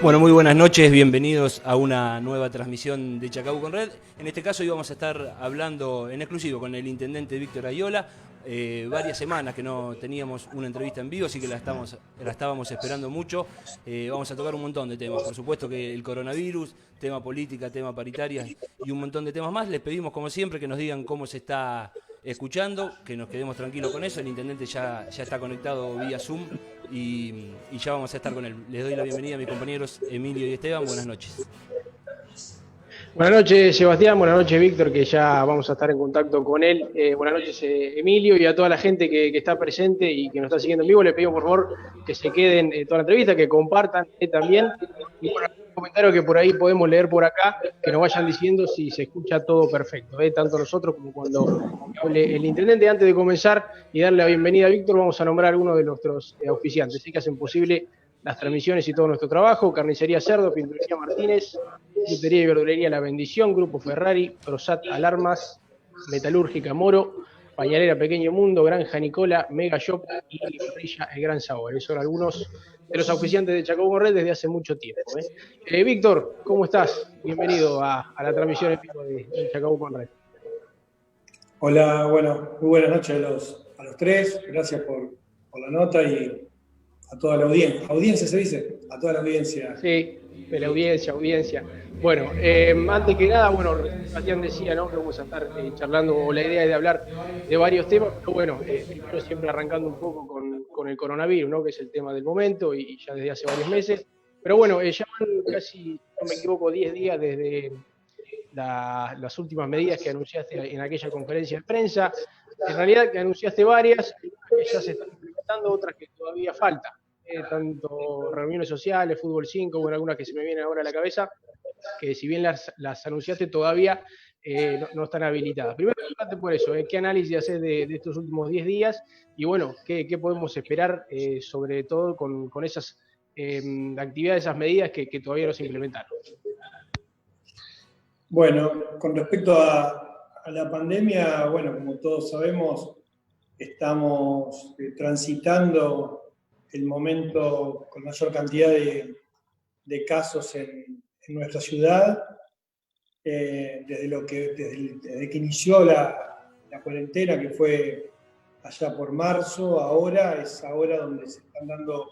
Bueno, muy buenas noches, bienvenidos a una nueva transmisión de Chacabuco en Red. En este caso íbamos a estar hablando en exclusivo con el intendente Víctor Ayola. Varias semanas que no teníamos una entrevista en vivo, así que la estábamos esperando mucho. Vamos a tocar un montón de temas, por supuesto que el coronavirus, tema política, tema paritaria y un montón de temas más. Les pedimos como siempre que nos digan cómo se está escuchando, que nos quedemos tranquilos con eso. El intendente ya está conectado vía Zoom y ya vamos a estar con él. Les doy la bienvenida a mis compañeros Emilio y Esteban. Buenas noches. Buenas noches, Sebastián. Buenas noches, Víctor, que ya vamos a estar en contacto con él. Buenas noches, Emilio, y a toda la gente que está presente y que nos está siguiendo en vivo. Les pedimos, por favor, que se queden toda la entrevista, que compartan también. Y bueno, un comentario que por ahí podemos leer por acá, que nos vayan diciendo si se escucha todo perfecto, tanto nosotros como cuando hable el intendente. Antes de comenzar y darle la bienvenida a Víctor, vamos a nombrar uno de nuestros auspiciantes, que hacen posible las transmisiones y todo nuestro trabajo: Carnicería Cerdo, Pinturería Martínez, Frutería y Verdulería La Bendición, Grupo Ferrari, Prosat Alarmas, Metalúrgica Moro, Pañalera Pequeño Mundo, Granja Nicola, Mega Shop y Parrilla El Gran Sabor. Esos son algunos de los auspiciantes de Chacabuco Red desde hace mucho tiempo. Víctor, ¿cómo estás? Bienvenido a la transmisión en vivo de Chacabuco Red. Hola, bueno, muy buenas noches a los tres. Gracias por la nota y a toda la audiencia. ¿Audiencia se dice? A toda la audiencia. Sí, de la audiencia. Bueno, antes que nada, bueno, Sebastián decía, ¿no?, que vamos a estar charlando, o la idea es de hablar de varios temas, pero bueno, primero siempre arrancando un poco con el coronavirus, ¿no?, que es el tema del momento y ya desde hace varios meses. Pero bueno, ya van casi, no me equivoco, 10 días desde las últimas medidas que anunciaste en aquella conferencia de prensa. En realidad que anunciaste varias, que ya se están implementando, otras que todavía faltan. Tanto reuniones sociales, fútbol 5, bueno, algunas que se me vienen ahora a la cabeza, que si bien las anunciaste todavía no están habilitadas. Primero, por eso, ¿qué análisis haces de estos últimos 10 días? Y bueno, ¿qué podemos esperar sobre todo con esas actividades, esas medidas que todavía no se implementaron? Bueno, con respecto a la pandemia, bueno, como todos sabemos, estamos transitando el momento con mayor cantidad de casos en nuestra ciudad. Desde que inició la cuarentena, que fue allá por marzo, ahora es ahora donde se están dando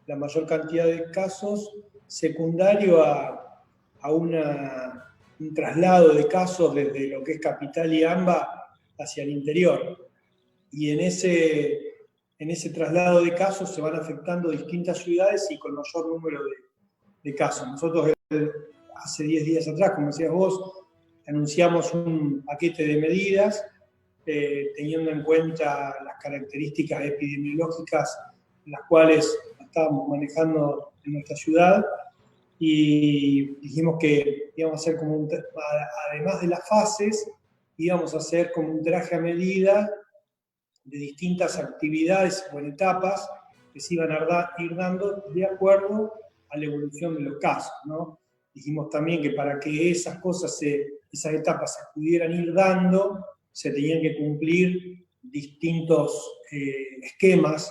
la mayor cantidad de casos, secundario a un traslado de casos desde lo que es Capital y AMBA hacia el interior. Y en ese traslado de casos se van afectando distintas ciudades y con mayor número de casos. Nosotros hace 10 días atrás, como decías vos, anunciamos un paquete de medidas teniendo en cuenta las características epidemiológicas en las cuales estábamos manejando en nuestra ciudad, y dijimos que íbamos a hacer además de las fases, íbamos a hacer como un traje a medida de distintas actividades o en etapas que se iban a ir dando de acuerdo a la evolución de los casos, ¿no? Dijimos también que para que esas etapas se pudieran ir dando, se tenían que cumplir distintos esquemas,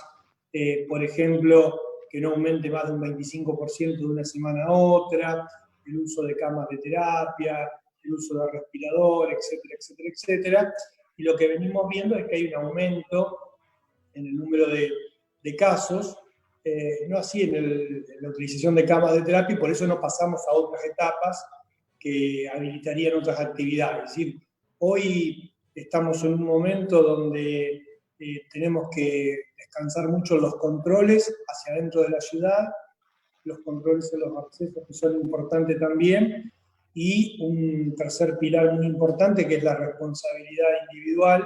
por ejemplo, que no aumente más de un 25% de una semana a otra, el uso de camas de terapia, el uso de respirador, etcétera, etcétera, etcétera. Y lo que venimos viendo es que hay un aumento en el número de casos, no así en la utilización de camas de terapia, y por eso no pasamos a otras etapas que habilitarían otras actividades. Es decir, hoy estamos en un momento donde tenemos que descansar mucho los controles hacia adentro de la ciudad, los controles en los accesos, que son importantes también, y un tercer pilar muy importante, que es la responsabilidad individual,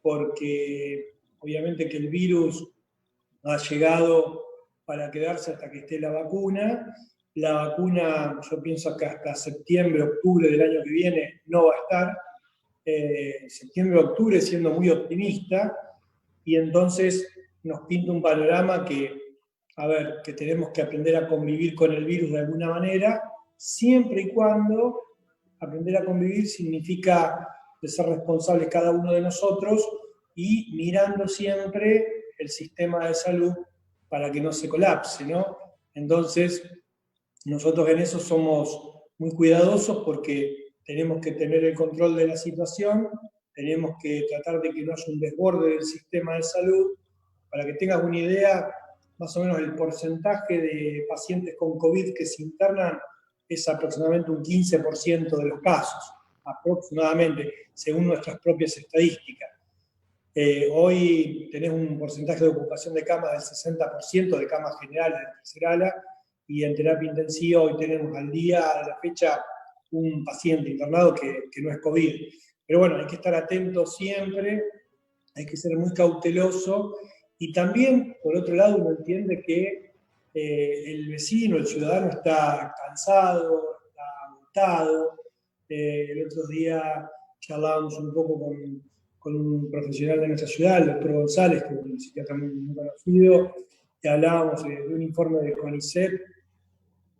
porque obviamente que el virus ha llegado para quedarse hasta que esté la vacuna. La vacuna, yo pienso que hasta septiembre, octubre del año que viene no va a estar. Septiembre, octubre, siendo muy optimista, y entonces nos pinta un panorama que tenemos que aprender a convivir con el virus de alguna manera, siempre y cuando aprender a convivir significa de ser responsables cada uno de nosotros y mirando siempre el sistema de salud para que no se colapse, ¿no? Entonces, Nosotros en eso somos muy cuidadosos porque tenemos que tener el control de la situación, tenemos que tratar de que no haya un desborde del sistema de salud. Para que tengas una idea, más o menos el porcentaje de pacientes con COVID que se internan es aproximadamente un 15% de los casos, aproximadamente, según nuestras propias estadísticas. Hoy tenés un porcentaje de ocupación de camas del 60% de camas generales de tercera ala, y en terapia intensiva hoy tenemos al día, a la fecha, un paciente internado que no es COVID. Pero bueno, hay que estar atentos siempre, hay que ser muy cauteloso, y también, por otro lado, uno entiende que el vecino, el ciudadano está cansado, está agotado. El otro día charlábamos un poco con un profesional de nuestra ciudad, el doctor González, que es un psiquiatra muy conocido, y hablábamos de un informe de CONICET,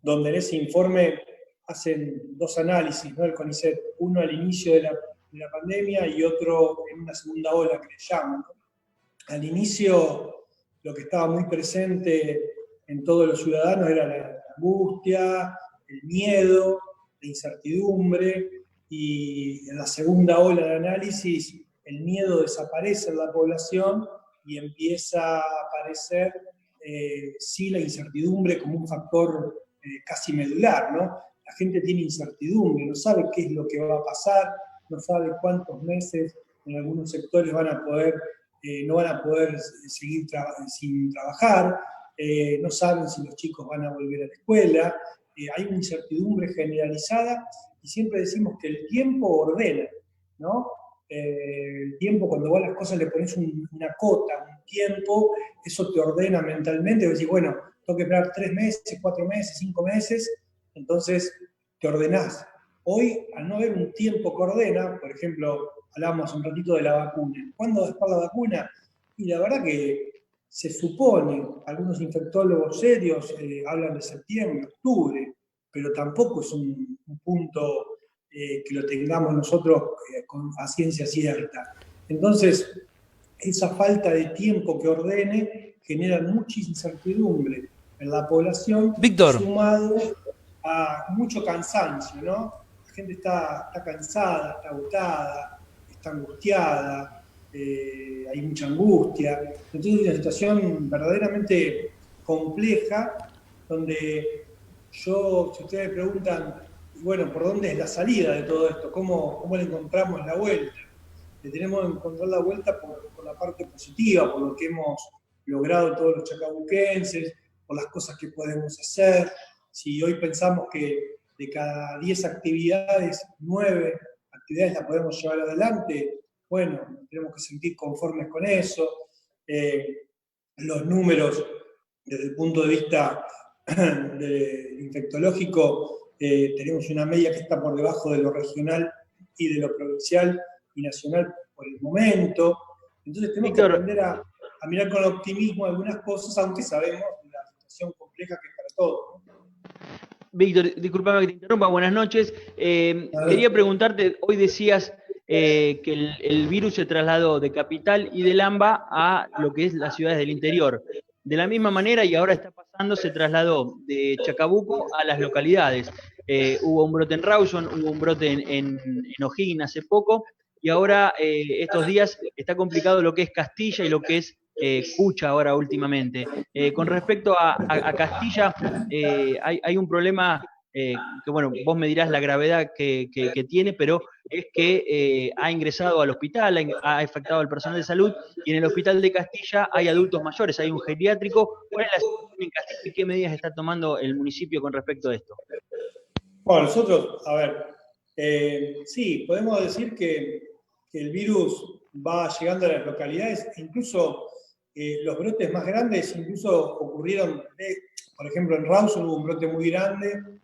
donde en ese informe hacen dos análisis, ¿no? El CONICET, uno al inicio de la pandemia y otro en una segunda ola que le llaman, ¿no? Al inicio, lo que estaba muy presente en todos los ciudadanos era la angustia, el miedo, la incertidumbre, y en la segunda ola de análisis el miedo desaparece en la población y empieza a aparecer sí la incertidumbre como un factor casi medular, ¿no? La gente tiene incertidumbre, no sabe qué es lo que va a pasar, no sabe cuántos meses en algunos sectores van a poder, no van a poder seguir sin trabajar, no saben si los chicos van a volver a la escuela, hay una incertidumbre generalizada, y siempre decimos que el tiempo ordena, ¿no? El tiempo, cuando vos a las cosas le pones una cota, un tiempo, eso te ordena mentalmente, y decís, bueno, tengo que esperar 3 meses, 4 meses, 5 meses, entonces te ordenás. Hoy, al no haber un tiempo que ordena, por ejemplo, hablábamos un ratito de la vacuna. ¿Cuándo va a estar la vacuna? Y la verdad que se supone, algunos infectólogos serios hablan de septiembre, octubre, pero tampoco es un punto que lo tengamos nosotros a ciencia cierta. Entonces, esa falta de tiempo que ordene genera mucha incertidumbre en la población, Víctor, sumado a mucho cansancio, ¿no? La gente está cansada, está agotada, está angustiada, hay mucha angustia. Entonces es una situación verdaderamente compleja, donde yo, si ustedes me preguntan, bueno, ¿por dónde es la salida de todo esto? ¿Cómo le encontramos la vuelta? Le tenemos que encontrar la vuelta por la parte positiva, por lo que hemos logrado todos los chacabuquenses, por las cosas que podemos hacer. Si hoy pensamos que de cada 10 actividades, 9 actividades las podemos llevar adelante, bueno, tenemos que sentir conformes con eso. Los números, desde el punto de vista infectológico, tenemos una media que está por debajo de lo regional y de lo provincial y nacional por el momento. Entonces tenemos que aprender a mirar con optimismo algunas cosas, aunque sabemos la situación compleja que es para todos, ¿no? Víctor, disculpame que te interrumpa, buenas noches. Quería preguntarte, hoy decías que el virus se trasladó de Capital y del AMBA a lo que es las ciudades del interior. De la misma manera, y ahora está pasando, se trasladó de Chacabuco a las localidades. Hubo un brote en Rawson, hubo un brote en O'Higgins hace poco, y ahora estos días está complicado lo que es Castilla y lo que es Cucha ahora últimamente. Con respecto a Castilla, hay un problema que, bueno, vos me dirás la gravedad que tiene, pero es que ha ingresado al hospital, ha afectado al personal de salud, y en el hospital de Castilla hay adultos mayores, hay un geriátrico. ¿Cuál es la situación en Castilla y qué medidas está tomando el municipio con respecto a esto? Bueno, nosotros, a ver, sí, podemos decir que el virus va llegando a las localidades, incluso los brotes más grandes incluso ocurrieron, por ejemplo, en Rawson hubo un brote muy grande,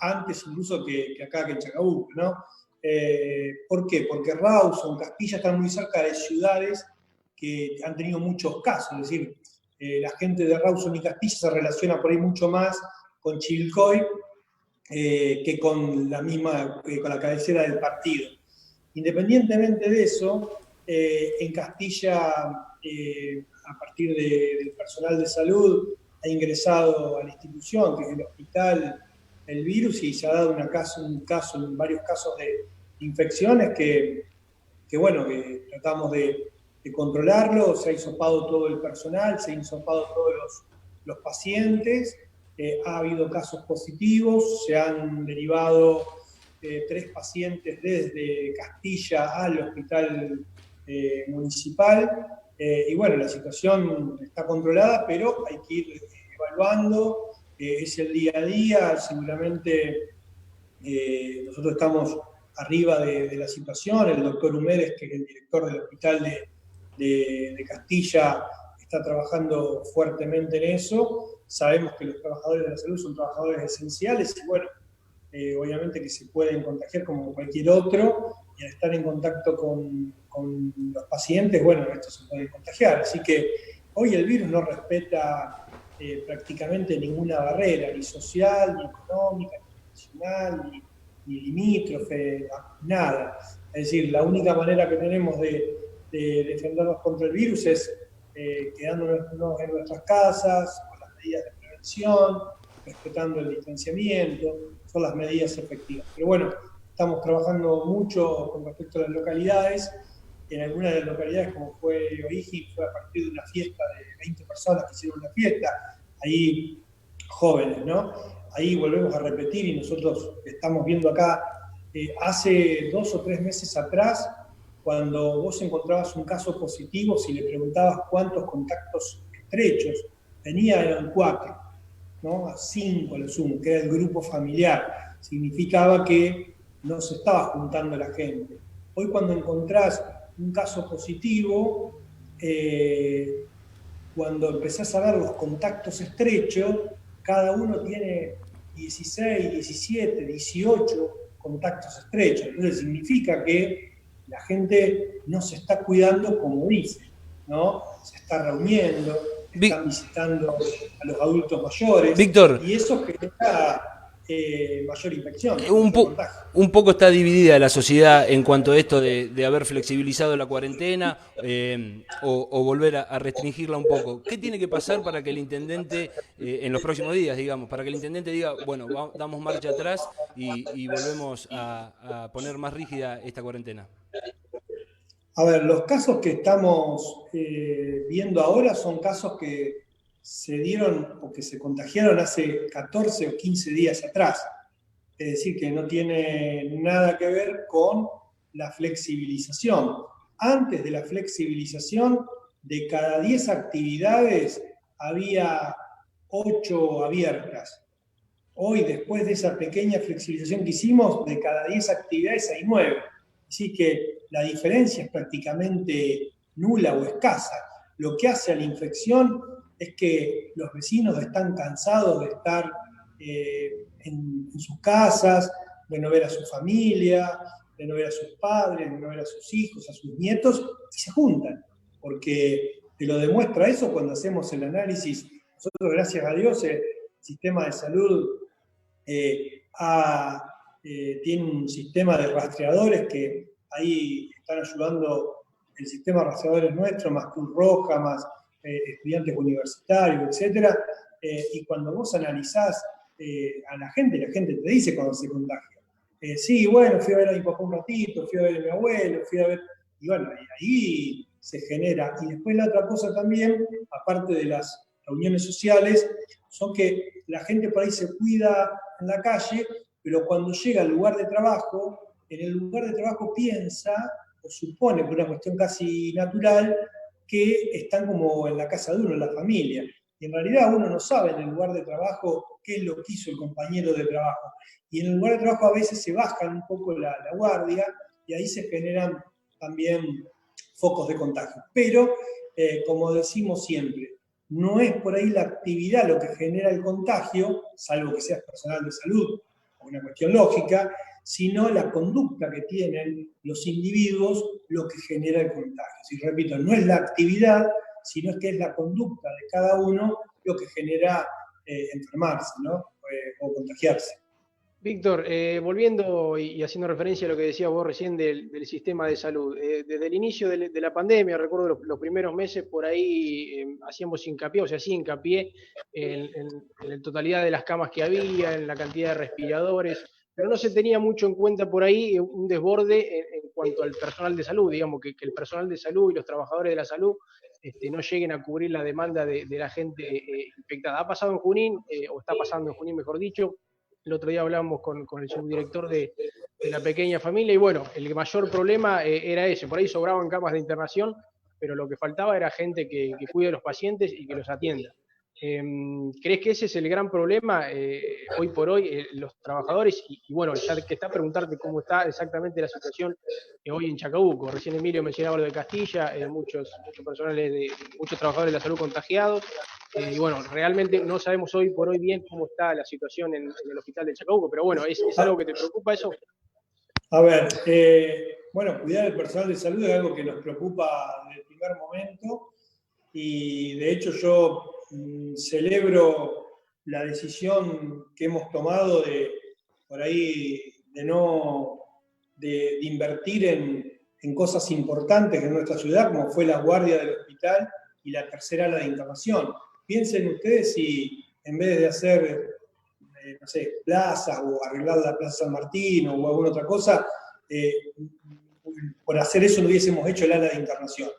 antes incluso que acá, que en Chacabuco, ¿no? ¿Por qué? Porque Rawson, Castilla están muy cerca de ciudades que han tenido muchos casos, es decir, la gente de Rawson y Castilla se relaciona por ahí mucho más con Chivilcoy que con con la cabecera del partido. Independientemente de eso, en Castilla, a partir del personal de salud, ha ingresado a la institución, que es el hospital, el virus, y se ha dado varios casos de infecciones que bueno, que tratamos de controlarlo. Se ha hisopado todo el personal, se han hisopado todos los pacientes, ha habido casos positivos, se han derivado 3 pacientes desde Castilla al hospital municipal, y bueno, la situación está controlada, pero hay que ir evaluando, es el día a día, seguramente nosotros estamos arriba de la situación. El doctor Humérez, que es el director del hospital de Castilla, está trabajando fuertemente en eso. Sabemos que los trabajadores de la salud son trabajadores esenciales y bueno, obviamente que se pueden contagiar como cualquier otro, y al estar en contacto con los pacientes, bueno, esto se puede contagiar. Así que hoy el virus no respeta prácticamente ninguna barrera, ni social, ni económica, ni nacional, ni limítrofe, nada. Es decir, la única manera que tenemos de defendernos contra el virus es quedándonos en nuestras casas, con las medidas de prevención, respetando el distanciamiento, son las medidas efectivas. Pero bueno, estamos trabajando mucho con respecto a las localidades. En algunas de las localidades, como fue Oiji, fue a partir de una fiesta de 20 personas que hicieron una fiesta, ahí jóvenes, ¿no? Ahí volvemos a repetir, y nosotros estamos viendo acá, hace 2 o 3 meses atrás, cuando vos encontrabas un caso positivo, si le preguntabas cuántos contactos estrechos tenía, eran 4, ¿no? A 5 a lo sumo, que era el grupo familiar. Significaba que no se estaba juntando la gente. Hoy cuando encontrás un caso positivo, cuando empezás a ver los contactos estrechos, cada uno tiene 16, 17, 18 contactos estrechos. Entonces significa que la gente no se está cuidando como dice, ¿no? Se está reuniendo, están visitando a los adultos mayores. Víctor, y eso genera mayor infección. Un poco está dividida la sociedad en cuanto a esto de haber flexibilizado la cuarentena o volver a restringirla un poco. ¿Qué tiene que pasar para que el intendente, en los próximos días, digamos, para que el intendente diga, bueno, damos marcha atrás y volvemos a poner más rígida esta cuarentena? A ver, los casos que estamos viendo ahora son casos que se dieron o que se contagiaron hace 14 o 15 días atrás. Es decir, que no tiene nada que ver con la flexibilización. Antes de la flexibilización, de cada 10 actividades había 8 abiertas. Hoy, después de esa pequeña flexibilización que hicimos, de cada 10 actividades hay 9. Así que la diferencia es prácticamente nula o escasa. Lo que hace a la infección es que los vecinos están cansados de estar en sus casas, de no ver a su familia, de no ver a sus padres, de no ver a sus hijos, a sus nietos, y se juntan. Porque te lo demuestra eso cuando hacemos el análisis. Nosotros, gracias a Dios, el sistema de salud tiene un sistema de rastreadores que ahí están ayudando. El sistema de rastreadores nuestro, más Cruz Roja, más estudiantes universitarios, etc. Y cuando vos analizás a la gente te dice cuando se contagia. Sí, bueno, fui a ver a mi papá un ratito, fui a ver a mi abuelo, fui a ver... Y bueno, ahí se genera. Y después la otra cosa también, aparte de las reuniones sociales, son que la gente por ahí se cuida en la calle, pero cuando llega al lugar de trabajo, en el lugar de trabajo piensa o supone, por una cuestión casi natural, que están como en la casa de uno, en la familia. Y en realidad uno no sabe en el lugar de trabajo qué es lo que hizo el compañero de trabajo. Y en el lugar de trabajo a veces se bajan un poco la guardia y ahí se generan también focos de contagio. Pero, como decimos siempre, no es por ahí la actividad lo que genera el contagio, salvo que seas personal de salud o una cuestión lógica, sino la conducta que tienen los individuos lo que genera el contagio. Si repito, no es la actividad, sino es que es la conducta de cada uno lo que genera enfermarse, ¿no? O contagiarse. Víctor, volviendo y haciendo referencia a lo que decías vos recién del sistema de salud, desde el inicio de la pandemia, recuerdo los primeros meses, por ahí hacíamos hincapié, o sea, sí hincapié en la totalidad de las camas que había, en la cantidad de respiradores, pero no se tenía mucho en cuenta por ahí un desborde en cuanto al personal de salud, digamos, que el personal de salud y los trabajadores de la salud no lleguen a cubrir la demanda de la gente infectada. Ha pasado en Junín, o está pasando en Junín, mejor dicho. El otro día hablábamos con el subdirector de la pequeña familia y bueno, el mayor problema era ese. Por ahí sobraban camas de internación, pero lo que faltaba era gente que cuide a los pacientes y que los atienda. ¿Crees que ese es el gran problema hoy por hoy, los trabajadores? Y bueno, ya que está, preguntarte cómo está exactamente la situación hoy en Chacabuco. Recién Emilio mencionaba lo de Castilla, muchos trabajadores de la salud contagiados. Y bueno, realmente no sabemos hoy por hoy bien cómo está la situación en el hospital de Chacabuco, pero bueno, ¿es algo que te preocupa eso? A ver, bueno, cuidar el personal de salud es algo que nos preocupa desde el primer momento y de hecho yo celebro la decisión que hemos tomado de por ahí de invertir en cosas importantes en nuestra ciudad, como fue la guardia del hospital y la tercera ala de internación. Piensen ustedes si en vez de hacer, no sé, plazas o arreglar la Plaza San Martín o alguna otra cosa, por hacer eso no hubiésemos hecho el ala de internación.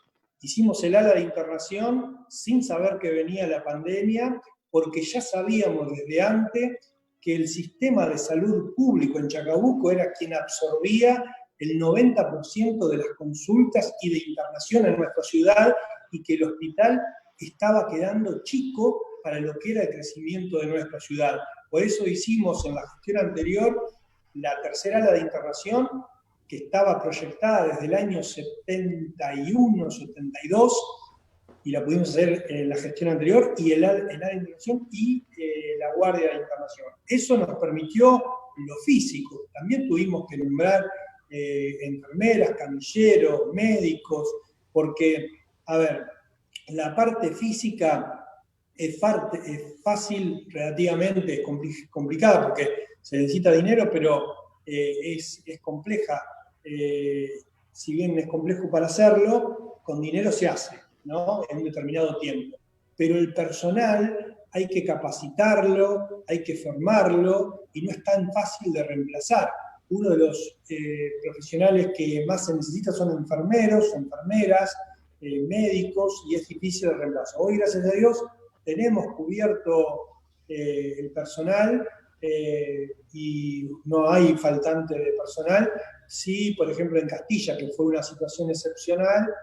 Hicimos el ala de internación sin saber que venía la pandemia, porque ya sabíamos desde antes que el sistema de salud público en Chacabuco era quien absorbía el 90% de las consultas y de internación en nuestra ciudad y que el hospital estaba quedando chico para lo que era el crecimiento de nuestra ciudad. Por eso hicimos en la gestión anterior la tercera ala de internación, que estaba proyectada desde el año 71, 72, y la pudimos hacer en la gestión anterior, y el ala de internación y la guardia de internación. Eso nos permitió lo físico. También tuvimos que nombrar enfermeras, camilleros, médicos, porque, a ver, la parte física es fácil relativamente, es complicada porque se necesita dinero, pero es compleja. Si bien es complejo para hacerlo, con dinero se hace, ¿no? En un determinado tiempo. Pero el personal hay que capacitarlo, hay que formarlo y no es tan fácil de reemplazar. Uno de los profesionales que más se necesita son enfermeros, enfermeras, médicos, y es difícil de reemplazo. Hoy, gracias a Dios, tenemos cubierto el personal y no hay faltante de personal. Sí, por ejemplo, en Castilla, que fue una situación excepcional,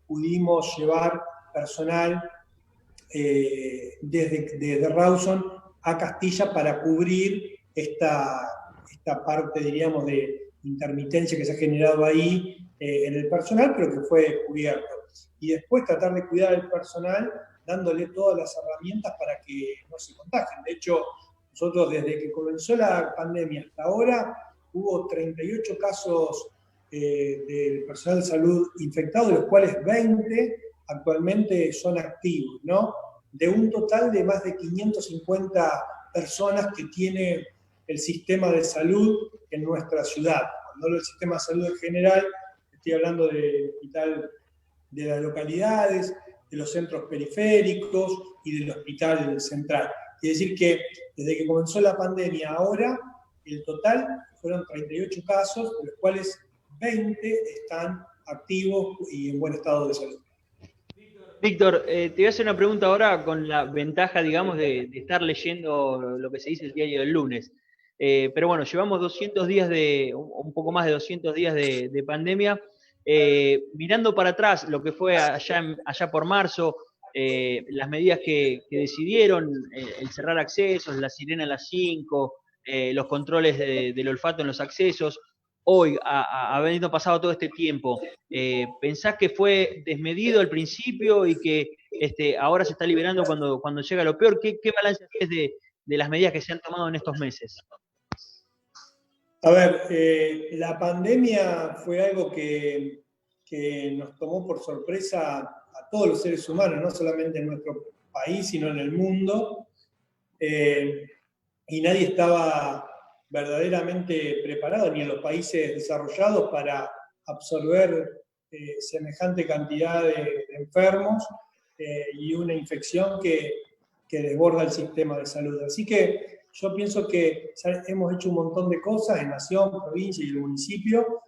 pudimos llevar personal desde Rawson a Castilla para cubrir esta parte, diríamos, de intermitencia que se ha generado ahí en el personal, pero que fue cubierto. Y después tratar de cuidar al personal dándole todas las herramientas para que no se contagien. De hecho, nosotros desde que comenzó la pandemia hasta ahora, hubo 38 casos del personal de salud infectado, de los cuales 20 actualmente son activos, ¿no? De un total de más de 550 personas que tiene el sistema de salud en nuestra ciudad. Cuando hablo del sistema de salud en general, estoy hablando del hospital de las localidades, de los centros periféricos y del hospital central. Es decir que desde que comenzó la pandemia ahora, el total fueron 38 casos, de los cuales 20 están activos y en buen estado de salud. Víctor, te voy a hacer una pregunta ahora con la ventaja, digamos, de estar leyendo lo que se dice el diario del lunes. Pero bueno, llevamos 200 días un poco más de 200 días de pandemia. Mirando para atrás lo que fue allá por marzo, las medidas que decidieron, el cerrar accesos, la sirena a las 5, los controles del olfato en los accesos, hoy, habiendo pasado todo este tiempo, ¿pensás que fue desmedido al principio y que ahora se está liberando cuando llega lo peor? ¿Qué balance haces de las medidas que se han tomado en estos meses? A ver, la pandemia fue algo que nos tomó por sorpresa a todos los seres humanos, no solamente en nuestro país, sino en el mundo. Y nadie estaba verdaderamente preparados, ni en los países desarrollados, para absorber semejante cantidad de enfermos y una infección que desborda el sistema de salud. Así que yo pienso que hemos hecho un montón de cosas en nación, provincia y el municipio.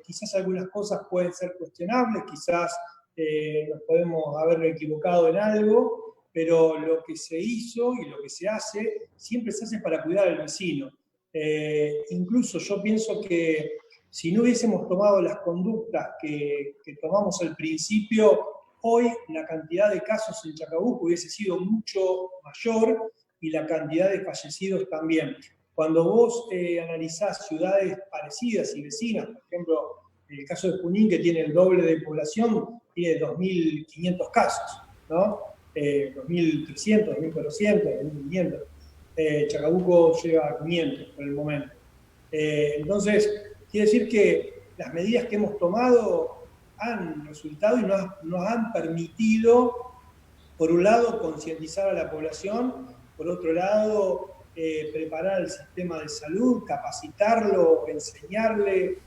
Quizás algunas cosas pueden ser cuestionables, quizás nos podemos haber equivocado en algo, pero lo que se hizo y lo que se hace, siempre se hace para cuidar al vecino. Incluso yo pienso que si no hubiésemos tomado las conductas que tomamos al principio, hoy la cantidad de casos en Chacabuco hubiese sido mucho mayor y la cantidad de fallecidos también. Cuando vos analizás ciudades parecidas y vecinas, por ejemplo, el caso de Junín, que tiene el doble de población, tiene 2.500 casos, ¿no? 2.300, 2.400, 2.500. Chacabuco llega a 500 por el momento. Entonces, quiere decir que las medidas que hemos tomado han resultado y nos han permitido, por un lado, concientizar a la población, por otro lado, preparar el sistema de salud, capacitarlo, enseñarle,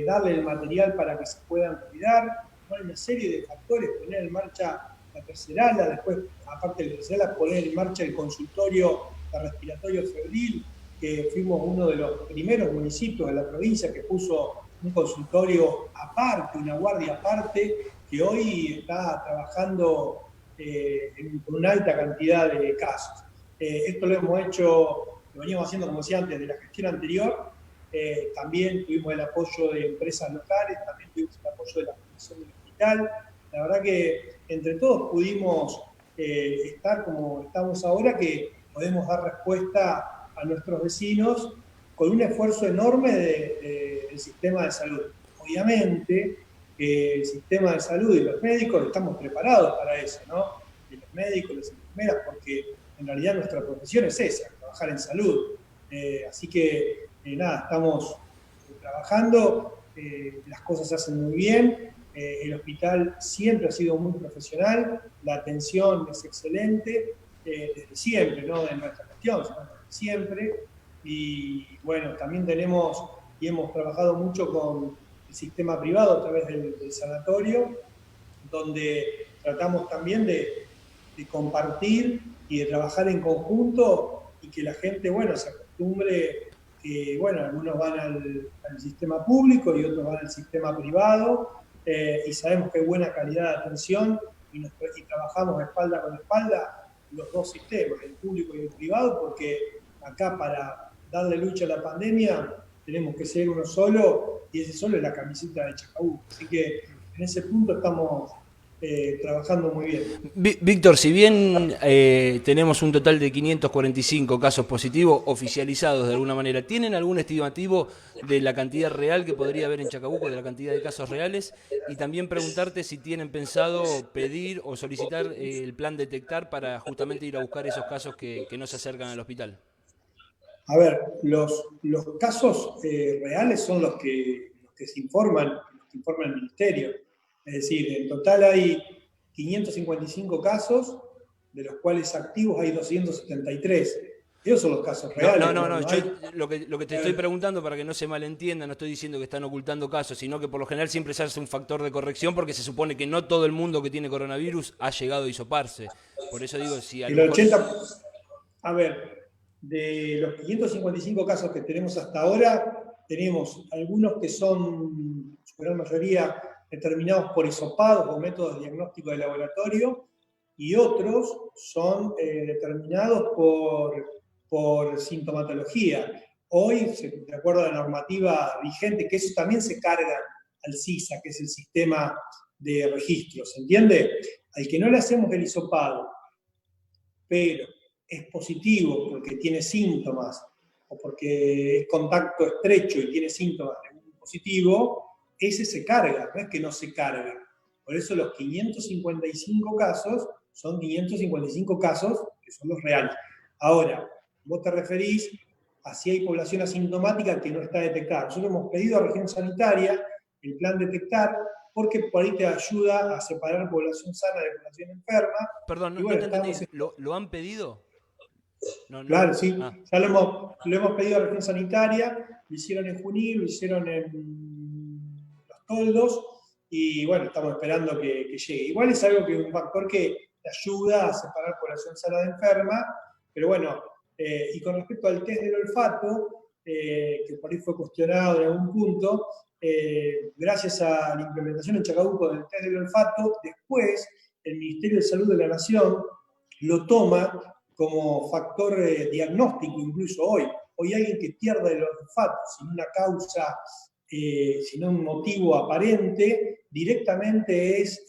darle el material para que se puedan cuidar. Hay una serie de factores, poner en marcha la tercera ala, después, aparte de la tercera ala, poner en marcha el consultorio de respiratorio febril, que fuimos uno de los primeros municipios de la provincia que puso un consultorio aparte, una guardia aparte, que hoy está trabajando con una alta cantidad de casos. Esto lo hemos hecho, lo veníamos haciendo, como decía antes, de la gestión anterior. También tuvimos el apoyo de empresas locales, también tuvimos el apoyo de la Fundación del Hospital. La verdad que entre todos pudimos estar como estamos ahora, que podemos dar respuesta a nuestros vecinos con un esfuerzo enorme del sistema de salud. Obviamente, el sistema de salud y los médicos estamos preparados para eso, ¿no? Y los médicos, las enfermeras, porque en realidad nuestra profesión es esa, trabajar en salud. Así que, nada, estamos trabajando, las cosas se hacen muy bien, el hospital siempre ha sido muy profesional, la atención es excelente, desde siempre, no de nuestra gestión, sino desde siempre. Y bueno, también tenemos y hemos trabajado mucho con el sistema privado a través del sanatorio, donde tratamos también de compartir y de trabajar en conjunto y que la gente, bueno, se acostumbre que, bueno, algunos van al sistema público y otros van al sistema privado, y sabemos que hay buena calidad de atención y trabajamos espalda con espalda los dos sistemas, el público y el privado, porque acá para darle lucha a la pandemia tenemos que ser uno solo, y ese solo es la camiseta de Chacabuco. Así que en ese punto estamos trabajando muy bien. Víctor, si bien tenemos un total de 545 casos positivos oficializados de alguna manera, ¿tienen algún estimativo de la cantidad real que podría haber en Chacabuco, de la cantidad de casos reales? Y también preguntarte si tienen pensado pedir o solicitar el plan detectar para justamente ir a buscar esos casos que no se acercan al hospital. A ver, los casos reales son los que se informan, los que informa el Ministerio. Es decir, en total hay 555 casos, de los cuales activos hay 273. Esos son los casos reales. No. Yo, lo que te estoy preguntando, para que no se malentienda, no estoy diciendo que están ocultando casos, sino que por lo general siempre se hace un factor de corrección porque se supone que no todo el mundo que tiene coronavirus ha llegado a hisoparse. Por eso digo, si el 80, a ver, de los 555 casos que tenemos hasta ahora, tenemos algunos que son, su gran mayoría, determinados por hisopados o métodos de diagnóstico de laboratorio, y otros son determinados por sintomatología. Hoy, de acuerdo a la normativa vigente, que eso también se carga al CISA, que es el sistema de registros, ¿se entiende? Al que no le hacemos el hisopado, pero es positivo porque tiene síntomas, o porque es contacto estrecho y tiene síntomas de un positivo, ese se carga, no es que no se cargue. Por eso los 555 casos son 555 casos que son los reales. Ahora, vos te referís a si hay población asintomática que no está detectada. Nosotros hemos pedido a Región Sanitaria el plan detectar, porque por ahí te ayuda a separar población sana de población enferma. Perdón, bueno, no te entendí. ¿Lo han pedido? No, no. Claro, sí. Ah. Ya lo hemos pedido a la región sanitaria, lo hicieron en Junín, lo hicieron en Los Toldos, y bueno, estamos esperando que llegue. Igual es algo que un factor que te ayuda a separar población sana de enferma, pero bueno, y con respecto al test del olfato, que por ahí fue cuestionado en algún punto, gracias a la implementación en Chacabuco del test del olfato, después el Ministerio de Salud de la Nación lo toma como factor diagnóstico incluso hoy. Hoy alguien que pierde el olfato sin una causa, sin un motivo aparente, directamente es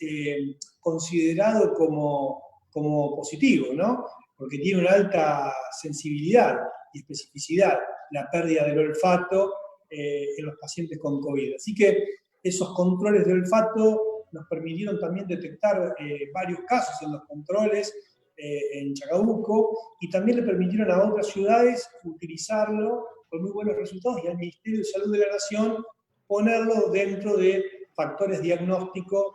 considerado como positivo, ¿no? Porque tiene una alta sensibilidad y especificidad la pérdida del olfato en los pacientes con COVID. Así que esos controles de olfato nos permitieron también detectar varios casos en los controles en Chacabuco, y también le permitieron a otras ciudades utilizarlo con muy buenos resultados, y al Ministerio de Salud de la Nación ponerlo dentro de factores diagnósticos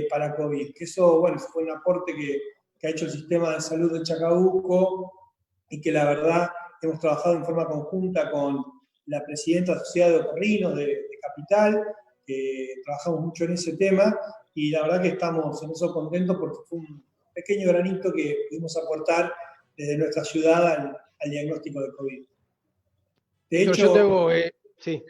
para COVID. Que eso, bueno, fue un aporte que ha hecho el sistema de salud de Chacabuco, y que la verdad hemos trabajado en forma conjunta con la presidenta de la Sociedad de Otorrinos de Capital, trabajamos mucho en ese tema, y la verdad que estamos en eso contentos porque fue un pequeño granito que pudimos aportar desde nuestra ciudad al diagnóstico de COVID. De hecho, yo tengo, sí.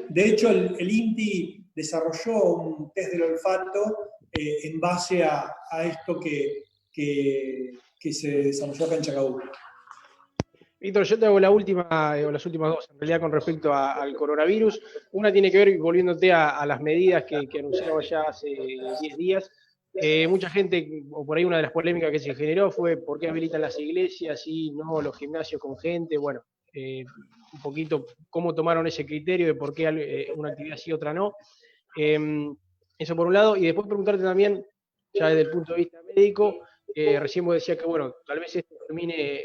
De hecho el INTI desarrolló un test del olfato en base a esto que se desarrolló acá en Chacabuco. Víctor, yo te hago la última, o las últimas dos, en realidad, con respecto al coronavirus. Una tiene que ver, volviéndote a las medidas que anunciaba ya hace 10 días. Mucha gente, o por ahí una de las polémicas que se generó fue por qué habilitan las iglesias y no los gimnasios con gente. Bueno, un poquito cómo tomaron ese criterio de por qué una actividad sí, otra no. Eso por un lado. Y después preguntarte también, ya desde el punto de vista médico, recién vos decías que, bueno, tal vez esto termine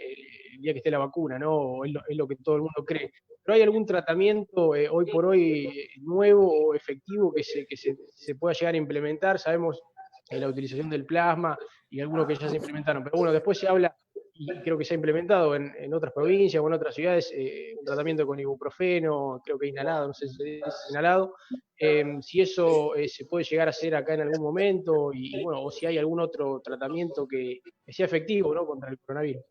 el día que esté la vacuna, ¿no? O es lo que todo el mundo cree. ¿Pero hay algún tratamiento hoy por hoy nuevo o efectivo que se pueda llegar a implementar? Sabemos la utilización del plasma y algunos que ya se implementaron, pero bueno, después se habla, y creo que se ha implementado en otras provincias o en otras ciudades, un tratamiento con ibuprofeno, creo que inhalado, no sé si se dice inhalado. Si eso se puede llegar a hacer acá en algún momento, y bueno, o si hay algún otro tratamiento que sea efectivo, ¿no?, contra el coronavirus.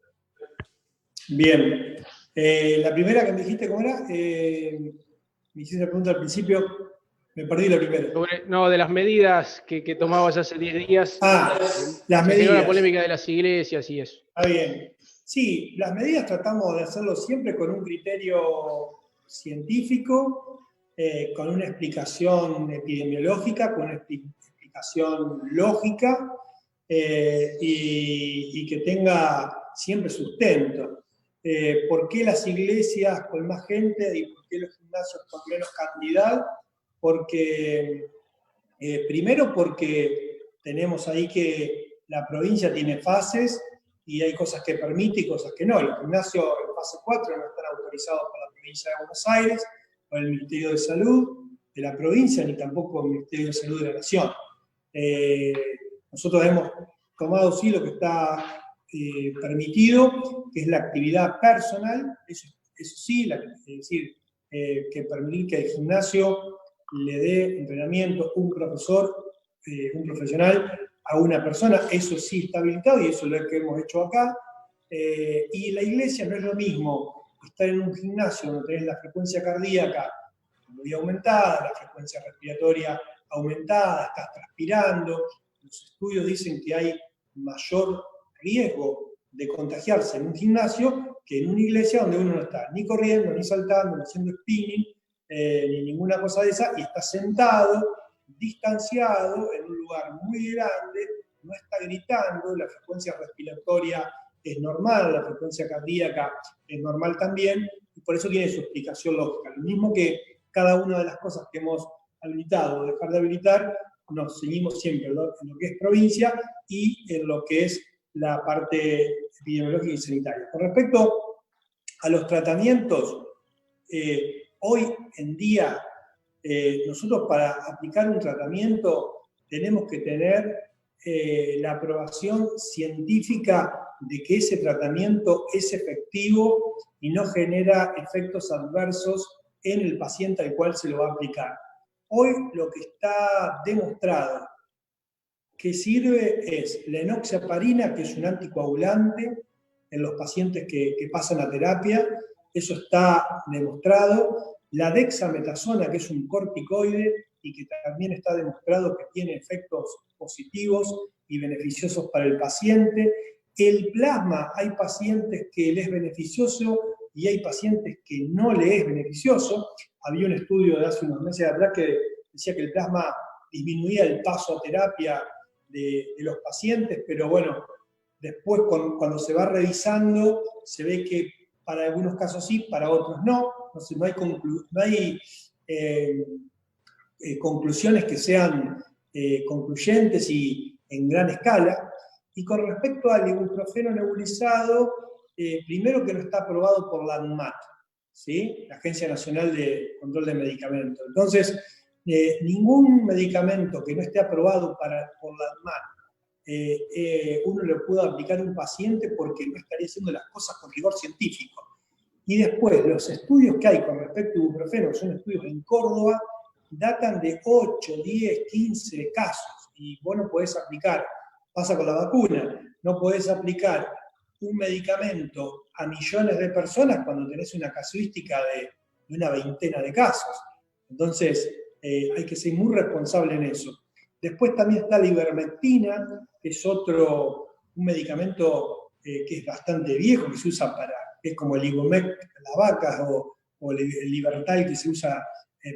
Bien. La primera que me dijiste, ¿cómo era? Me hiciste la pregunta al principio, me perdí la primera. No, de las medidas que tomabas hace 10 días. Las medidas. La polémica de las iglesias y eso. Está bien. Sí, las medidas tratamos de hacerlo siempre con un criterio científico, con una explicación epidemiológica, con una explicación lógica, y que tenga siempre sustento. ¿Por qué las iglesias con más gente y por qué los gimnasios con menos cantidad? Porque, primero porque tenemos ahí que la provincia tiene fases y hay cosas que permite y cosas que no. Los gimnasios en fase 4 no están autorizados por la provincia de Buenos Aires, por el Ministerio de Salud de la provincia, ni tampoco por el Ministerio de Salud de la Nación. Nosotros hemos tomado sí lo que está permitido, que es la actividad personal, eso sí, es decir, que permite que el gimnasio le dé entrenamiento un profesor, un profesional a una persona, eso sí está habilitado y eso es lo que hemos hecho acá. Y la iglesia no es lo mismo estar en un gimnasio donde tenés la frecuencia cardíaca muy aumentada, la frecuencia respiratoria aumentada, estás transpirando. Los estudios dicen que hay mayor riesgo de contagiarse en un gimnasio que en una iglesia donde uno no está ni corriendo, ni saltando, ni haciendo spinning, ni ninguna cosa de esa, y está sentado, distanciado, en un lugar muy grande, no está gritando, la frecuencia respiratoria es normal, la frecuencia cardíaca es normal también, y por eso tiene su explicación lógica. Lo mismo que cada una de las cosas que hemos habilitado o dejar de habilitar, nos seguimos siempre en lo que es provincia y en lo que es la parte epidemiológica y sanitaria. Con respecto a los tratamientos, hoy en día nosotros para aplicar un tratamiento tenemos que tener la aprobación científica de que ese tratamiento es efectivo y no genera efectos adversos en el paciente al cual se lo va a aplicar. Hoy lo que está demostrado que sirve es la enoxaparina, que es un anticoagulante en los pacientes que pasan a terapia, eso está demostrado. La dexametasona, que es un corticoide y que también está demostrado que tiene efectos positivos y beneficiosos para el paciente. El plasma, hay pacientes que le es beneficioso y hay pacientes que no le es beneficioso. Había un estudio de hace unos meses atrás que decía que el plasma disminuía el paso a terapia de los pacientes, pero bueno, después cuando se va revisando se ve que para algunos casos sí, para otros no. Entonces no hay conclusiones que sean concluyentes y en gran escala. Y con respecto al ibuprofeno nebulizado, primero que no está aprobado por la ANMAT, ¿sí? La Agencia Nacional de Control de Medicamentos. Entonces, ningún medicamento que no esté aprobado por la ANMAT, uno le puede aplicar a un paciente porque no estaría haciendo las cosas con rigor científico. Y después, los estudios que hay con respecto a ibuprofeno, que son estudios en Córdoba, datan de 8, 10, 15 casos. Y vos no podés aplicar, pasa con la vacuna, no podés aplicar un medicamento a millones de personas cuando tenés una casuística de una veintena de casos. Entonces, hay que ser muy responsable en eso. Después también está la ivermectina, que es un medicamento que es bastante viejo, que se usa es como el Ivomec en las vacas o el Libertal que se usa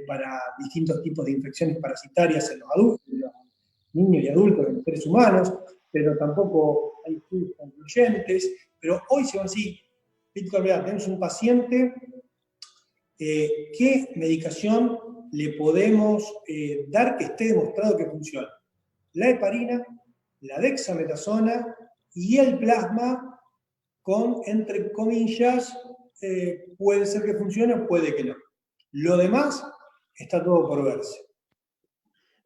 para distintos tipos de infecciones parasitarias en los adultos, en los niños y adultos, en los seres humanos, pero tampoco hay estudios concluyentes. Pero hoy se va así, Víctor, vea, tenemos un paciente, ¿qué medicación le podemos dar que esté demostrado que funciona? La heparina, la dexametasona y el plasma con, entre comillas, puede ser que funcione, puede que no. Lo demás está todo por verse.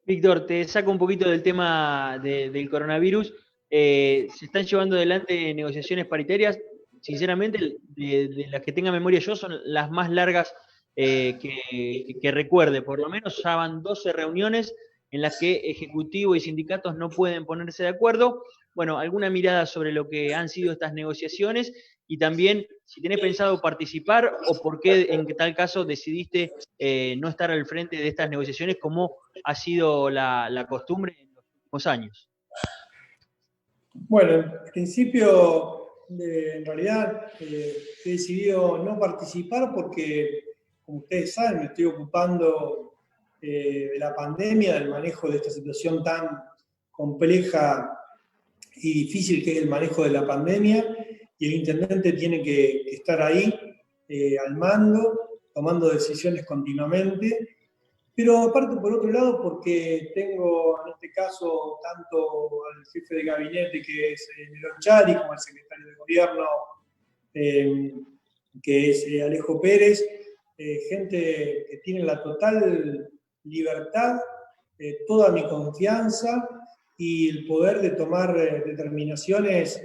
Víctor, te saco un poquito del tema del coronavirus. Se están llevando adelante negociaciones paritarias. Sinceramente, de las que tenga memoria yo, son las más largas que recuerde. Por lo menos ya van 12 reuniones en las que Ejecutivo y sindicatos no pueden ponerse de acuerdo. Bueno, alguna mirada sobre lo que han sido estas negociaciones y también si tenés pensado participar o por qué en tal caso decidiste no estar al frente de estas negociaciones como ha sido la costumbre en los últimos años. Bueno, en principio, en realidad he decidido no participar porque, como ustedes saben, me estoy ocupando de la pandemia, del manejo de esta situación tan compleja y difícil que es el manejo de la pandemia, y el intendente tiene que estar ahí al mando, tomando decisiones continuamente. Pero aparte, por otro lado, porque tengo en este caso tanto al jefe de gabinete, que es Melón Chari, como al secretario de gobierno, que es Alejo Pérez, gente que tiene la total libertad, toda mi confianza y el poder de tomar determinaciones.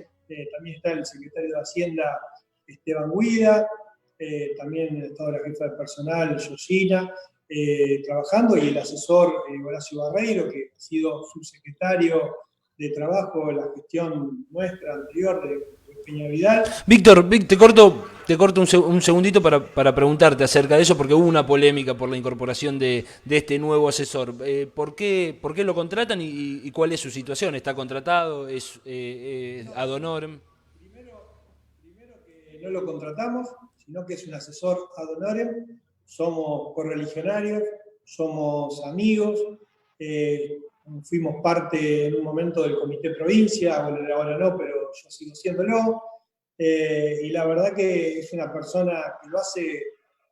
También está el secretario de Hacienda, Esteban Guida, también ha estado la jefa de personal, Yosina, trabajando, y el asesor Horacio Barreiro, que ha sido subsecretario de Trabajo en la gestión nuestra anterior de Peña Vidal. Víctor, te corto un segundito para preguntarte acerca de eso, porque hubo una polémica por la incorporación de este nuevo asesor. ¿Por qué lo contratan y cuál es su situación? ¿Está contratado? ¿Es ad honorem? Primero que no lo contratamos, sino que es un asesor ad honorem. Somos correligionarios, somos amigos, fuimos parte en un momento del comité provincia, bueno, ahora no, pero yo sigo siéndolo, y la verdad que es una persona que lo hace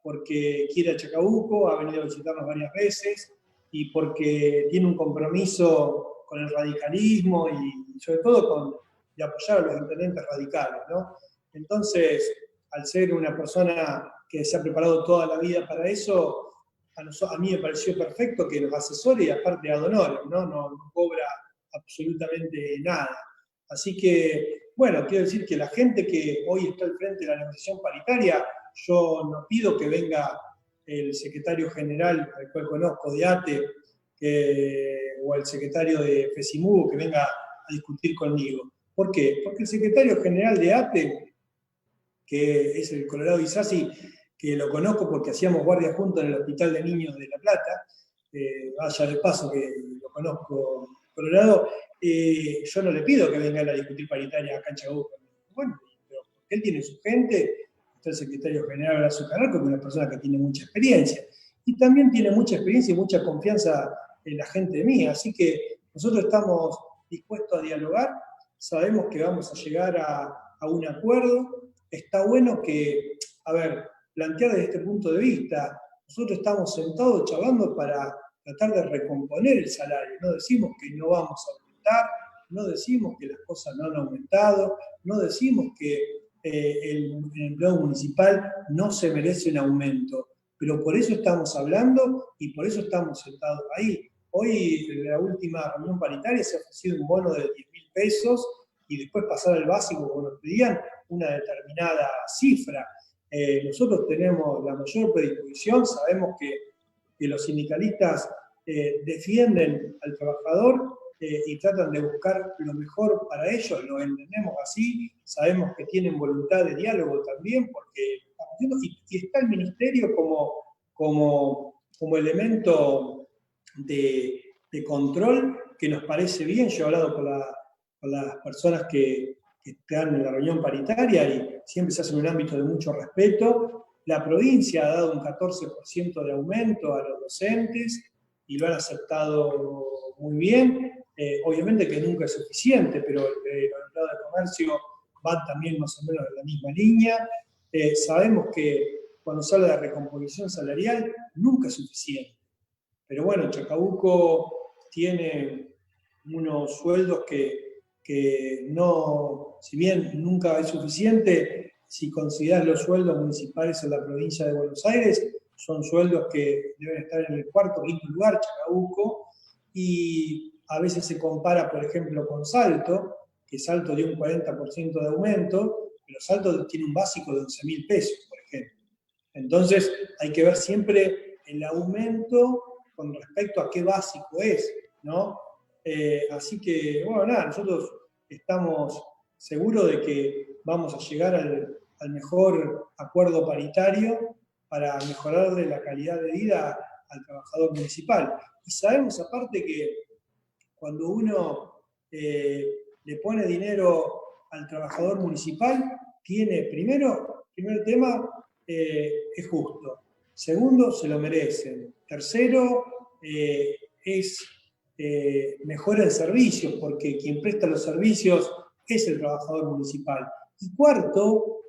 porque quiere a Chacabuco, ha venido a visitarnos varias veces, y porque tiene un compromiso con el radicalismo y sobre todo de apoyar a los intendentes radicales, ¿no? Entonces, al ser una persona que se ha preparado toda la vida para eso, a mí me pareció perfecto que nos asesore, y aparte ad honorem, ¿no? No cobra absolutamente nada. Así que, bueno, quiero decir que la gente que hoy está al frente de la negociación paritaria, yo no pido que venga el secretario general, al cual conozco, de ATE, o el secretario de FESIMUGO, que venga a discutir conmigo. ¿Por qué? Porque el secretario general de ATE, que es el Colorado Isasi, que lo conozco porque hacíamos guardia juntos en el Hospital de Niños de La Plata, vaya de paso que lo conozco, Colorado, yo no le pido que venga a discutir paritaria acá en Chacabuco. Bueno, pero porque él tiene su gente, está el secretario general Horacio Carrasco, que es una persona que tiene mucha experiencia. Y también tiene mucha experiencia y mucha confianza en la gente mía. Así que nosotros estamos dispuestos a dialogar, sabemos que vamos a llegar a un acuerdo. Está bueno que, a ver, plantear desde este punto de vista, nosotros estamos sentados charlando para tratar de recomponer el salario. No decimos que no vamos a aumentar, no decimos que las cosas no han aumentado, no decimos que el empleado municipal no se merece un aumento, pero por eso estamos hablando y por eso estamos sentados ahí. Hoy, en la última reunión paritaria, se ha ofrecido un bono de 10.000 pesos y después pasar al básico, como nos pedían, una determinada cifra. Nosotros tenemos la mayor predisposición, sabemos que los sindicalistas defienden al trabajador y tratan de buscar lo mejor para ellos, lo entendemos así, sabemos que tienen voluntad de diálogo también, porque y está el ministerio como elemento de control que nos parece bien. Yo he hablado con las personas que están en la reunión paritaria y siempre se hace en un ámbito de mucho respeto. La provincia ha dado un 14% de aumento a los docentes y lo han aceptado muy bien. Obviamente que nunca es suficiente, pero los empleados de comercio van también más o menos en la misma línea. Sabemos que cuando se habla de recomposición salarial nunca es suficiente. Pero bueno, Chacabuco tiene unos sueldos que no, si bien nunca es suficiente, si consideras los sueldos municipales en la provincia de Buenos Aires, son sueldos que deben estar en el cuarto o quinto lugar, Chacabuco, y a veces se compara, por ejemplo, con Salto, que Salto dio un 40% de aumento, pero Salto tiene un básico de 11.000 pesos, por ejemplo. Entonces, hay que ver siempre el aumento con respecto a qué básico es, ¿no? Así que, bueno, nada, nosotros estamos seguros de que vamos a llegar al mejor acuerdo paritario para mejorarle la calidad de vida al trabajador municipal. Y sabemos aparte que cuando uno le pone dinero al trabajador municipal, tiene primer tema, es justo. Segundo, se lo merecen. Tercero, mejora el servicio, porque quien presta los servicios es el trabajador municipal. Y cuarto,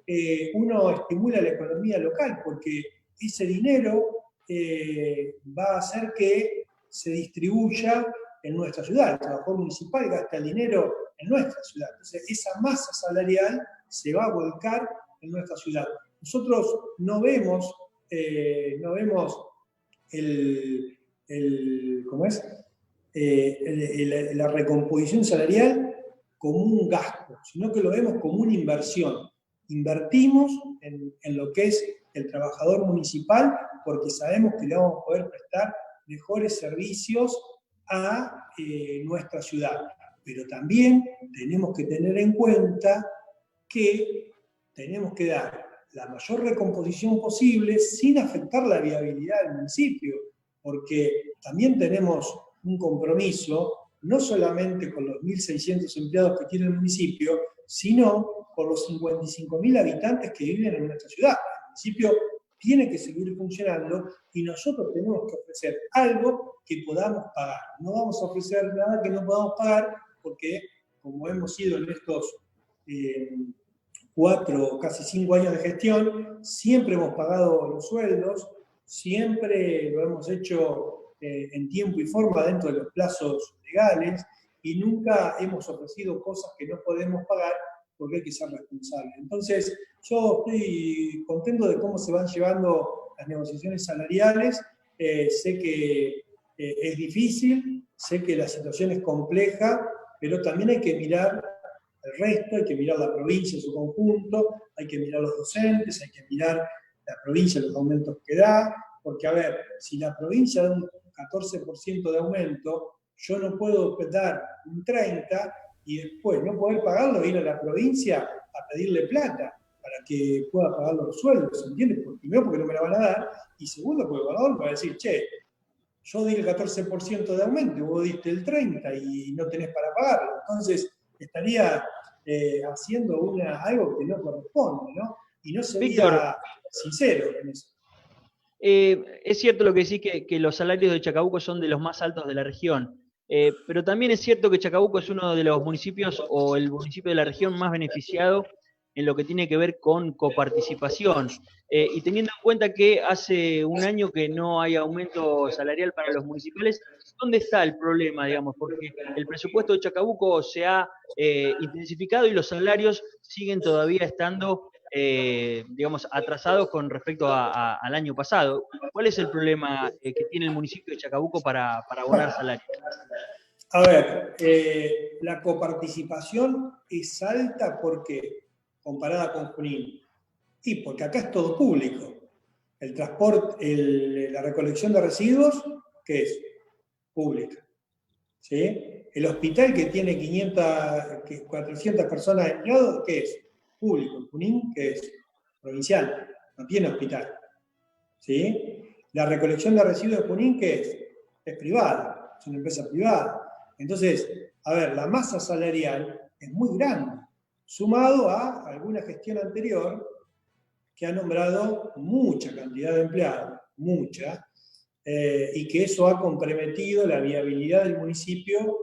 uno estimula la economía local, porque ese dinero va a hacer que se distribuya en nuestra ciudad. El trabajador municipal gasta el dinero en nuestra ciudad. Entonces, esa masa salarial se va a volcar en nuestra ciudad. Nosotros no vemos la recomposición salarial como un gasto, sino que lo vemos como una inversión. Invertimos en lo que es el trabajador municipal porque sabemos que le vamos a poder prestar mejores servicios a nuestra ciudad. Pero también tenemos que tener en cuenta que tenemos que dar la mayor recomposición posible sin afectar la viabilidad del municipio, porque también tenemos un compromiso no solamente con los 1.600 empleados que tiene el municipio, sino con los 55.000 habitantes que viven en nuestra ciudad. El municipio tiene que seguir funcionando y nosotros tenemos que ofrecer algo que podamos pagar. No vamos a ofrecer nada que no podamos pagar porque, como hemos sido en estos 4, casi 5 años de gestión, siempre hemos pagado los sueldos, siempre lo hemos hecho en tiempo y forma dentro de los plazos legales y nunca hemos ofrecido cosas que no podemos pagar porque hay que ser responsable. Entonces, yo estoy contento de cómo se van llevando las negociaciones salariales. Sé que es difícil, sé que la situación es compleja, pero también hay que mirar el resto, hay que mirar la provincia en su conjunto, hay que mirar los docentes, hay que mirar la provincia, los aumentos que da, porque a ver, si la provincia da un 14% de aumento, yo no puedo dar un 30% y después no poder pagarlo, ir a la provincia a pedirle plata para que pueda pagar los sueldos, ¿entiendes? Primero porque no me la van a dar, y segundo porque el gobernador va a decir, che, yo di el 14% de aumento, vos diste el 30% y no tenés para pagarlo. Entonces, estaría haciendo algo que no corresponde, ¿no? Y no sería Víctor, sincero en eso. es cierto lo que decís que los salarios de Chacabuco son de los más altos de la región, pero también es cierto que Chacabuco es uno de los municipios o el municipio de la región más beneficiado en lo que tiene que ver con coparticipación. Y teniendo en cuenta que hace un año que no hay aumento salarial para los municipales, ¿dónde está el problema, digamos? Porque el presupuesto de Chacabuco se ha intensificado y los salarios siguen todavía estando, digamos, atrasados con respecto al año pasado. ¿Cuál es el problema que tiene el municipio de Chacabuco para abonar salarios? A ver, la coparticipación es alta porque, comparada con Junín, y porque acá es todo público. El transporte, la recolección de residuos, ¿qué es? Pública. ¿Sí? El hospital que tiene 400 personas empleados, ¿qué es? Público. El Junín, ¿qué es? Provincial. No tiene hospital. ¿Sí? La recolección de residuos de Junín, ¿qué es? Es privada. Es una empresa privada. Entonces, a ver, la masa salarial es muy grande, sumado a alguna gestión anterior que ha nombrado mucha cantidad de empleados, mucha, y que eso ha comprometido la viabilidad del municipio,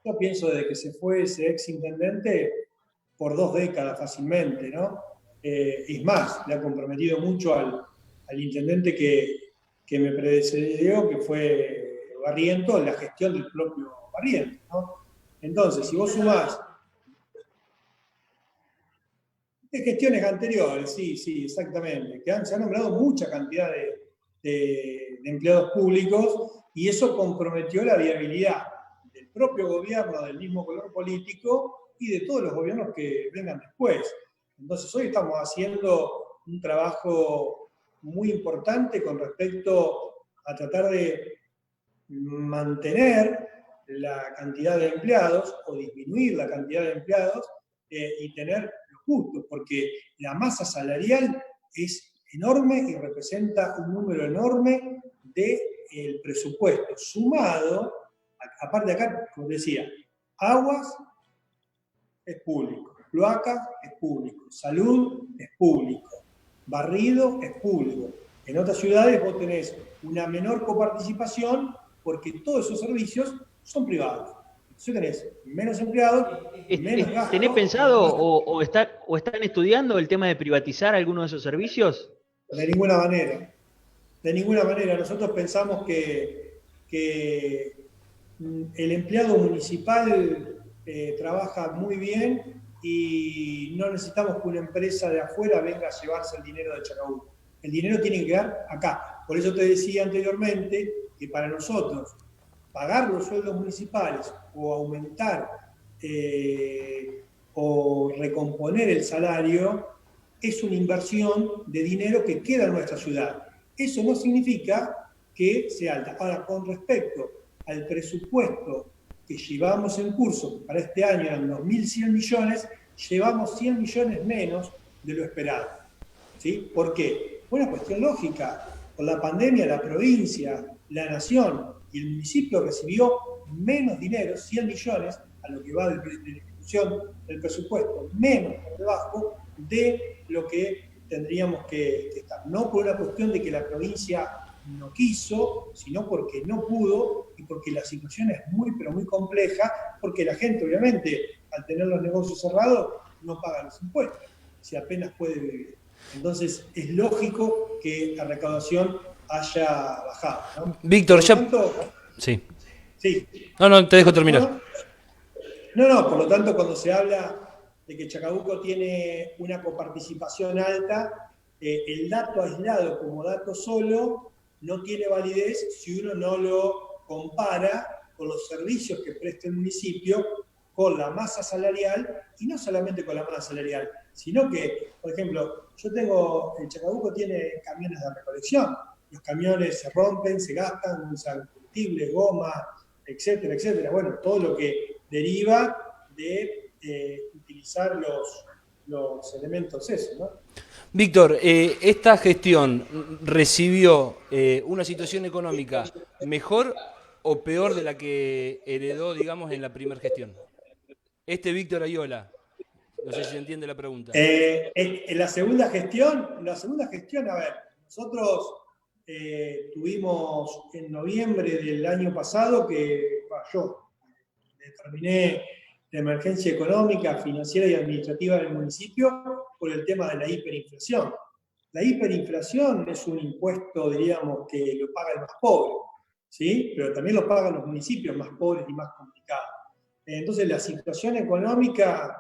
yo pienso desde que se fue ese ex intendente, por 2 décadas fácilmente, ¿no? Es más, le ha comprometido mucho al intendente que me precedió, que fue Barriento, en la gestión del propio Barriento, ¿no? Entonces, si vos sumás de gestiones anteriores, sí, exactamente, se han nombrado mucha cantidad de empleados públicos y eso comprometió la viabilidad del propio gobierno, del mismo color político y de todos los gobiernos que vengan después. Entonces hoy estamos haciendo un trabajo muy importante con respecto a tratar de mantener la cantidad de empleados o disminuir la cantidad de empleados y tener lo justo, porque la masa salarial es enorme y representa un número enorme del presupuesto sumado, aparte de acá, como decía, aguas es público, cloacas es público, salud es público, barrido es público. En otras ciudades vos tenés una menor coparticipación porque todos esos servicios son privados. Entonces tenés menos empleados, menos gastos. ¿Tenés pensado o están estudiando el tema de privatizar alguno de esos servicios? De ninguna manera. De ninguna manera. Nosotros pensamos que el empleado municipal trabaja muy bien y no necesitamos que una empresa de afuera venga a llevarse el dinero de Chacabuco. El dinero tiene que quedar acá. Por eso te decía anteriormente que para nosotros pagar los sueldos municipales o aumentar o recomponer el salario es una inversión de dinero que queda en nuestra ciudad. Eso no significa que sea alta. Ahora, con respecto al presupuesto que llevamos en curso, para este año eran 2.100 millones, llevamos 100 millones menos de lo esperado. ¿Sí? ¿Por qué? Una cuestión lógica. Con la pandemia, la provincia, la nación y el municipio recibió menos dinero, 100 millones, a lo que va de la ejecución del presupuesto, menos por debajo de lo que tendríamos que estar. No por una cuestión de que la provincia no quiso, sino porque no pudo y porque la situación es muy, pero muy compleja, porque la gente, obviamente, al tener los negocios cerrados, no paga los impuestos, si apenas puede vivir. Entonces, es lógico que la recaudación haya bajado, ¿no? Víctor, por ya... tanto, sí. Sí. No, te dejo terminar. No, por lo tanto, cuando se habla de que Chacabuco tiene una coparticipación alta, el dato aislado como dato solo no tiene validez si uno no lo compara con los servicios que presta el municipio con la masa salarial, y no solamente con la masa salarial, sino que, por ejemplo, el Chacabuco tiene camiones de recolección. Los camiones se rompen, se gastan, usan combustible, goma, etcétera, etcétera. Bueno, todo lo que deriva de utilizar los elementos esos, ¿no? Víctor, ¿esta gestión recibió una situación económica mejor o peor de la que heredó, digamos, en la primera gestión? Víctor Ayola, no sé si se entiende la pregunta. En la segunda gestión, a ver, nosotros tuvimos en noviembre del año pasado yo determiné la emergencia económica, financiera y administrativa del municipio por el tema de la hiperinflación. La hiperinflación es un impuesto, diríamos, que lo paga el más pobre, ¿sí? Pero también lo pagan los municipios más pobres y más complicados. Entonces la situación económica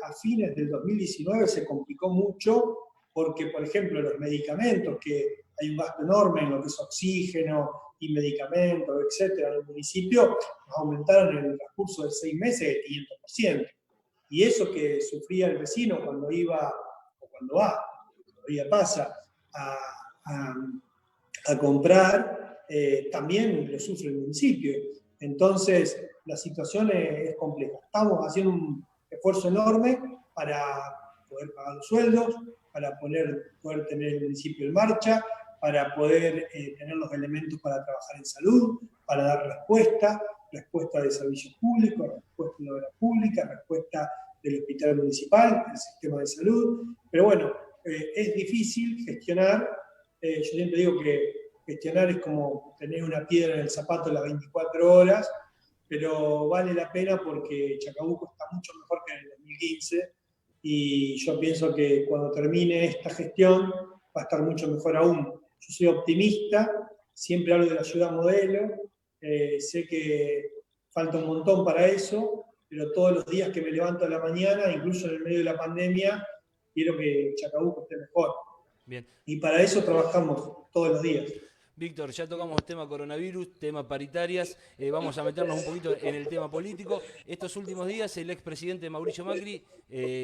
a fines del 2019 se complicó mucho porque, por ejemplo, los medicamentos, que hay un gasto enorme en lo que es oxígeno y medicamentos, etcétera, en el municipio, nos aumentaron en el transcurso de 6 meses de 500%. Y eso que sufría el vecino cuando iba, o cuando va, todavía pasa, a comprar, también lo sufre el municipio. Entonces, la situación es compleja. Estamos haciendo un esfuerzo enorme para poder pagar los sueldos, para poder tener el municipio en marcha, para poder tener los elementos para trabajar en salud, para dar respuesta de servicios públicos, respuesta de obra pública, respuesta del hospital municipal, del sistema de salud. Pero bueno, es difícil gestionar. Yo siempre digo que gestionar es como tener una piedra en el zapato las 24 horas, pero vale la pena porque Chacabuco está mucho mejor que en el 2015 y yo pienso que cuando termine esta gestión va a estar mucho mejor aún. Yo soy optimista, siempre hablo de la ciudad modelo, sé que falta un montón para eso, pero todos los días que me levanto a la mañana, incluso en el medio de la pandemia, quiero que Chacabuco esté mejor. Bien. Y para eso trabajamos todos los días. Víctor, ya tocamos tema coronavirus, tema paritarias, vamos a meternos un poquito en el tema político. Estos últimos días el expresidente Mauricio Macri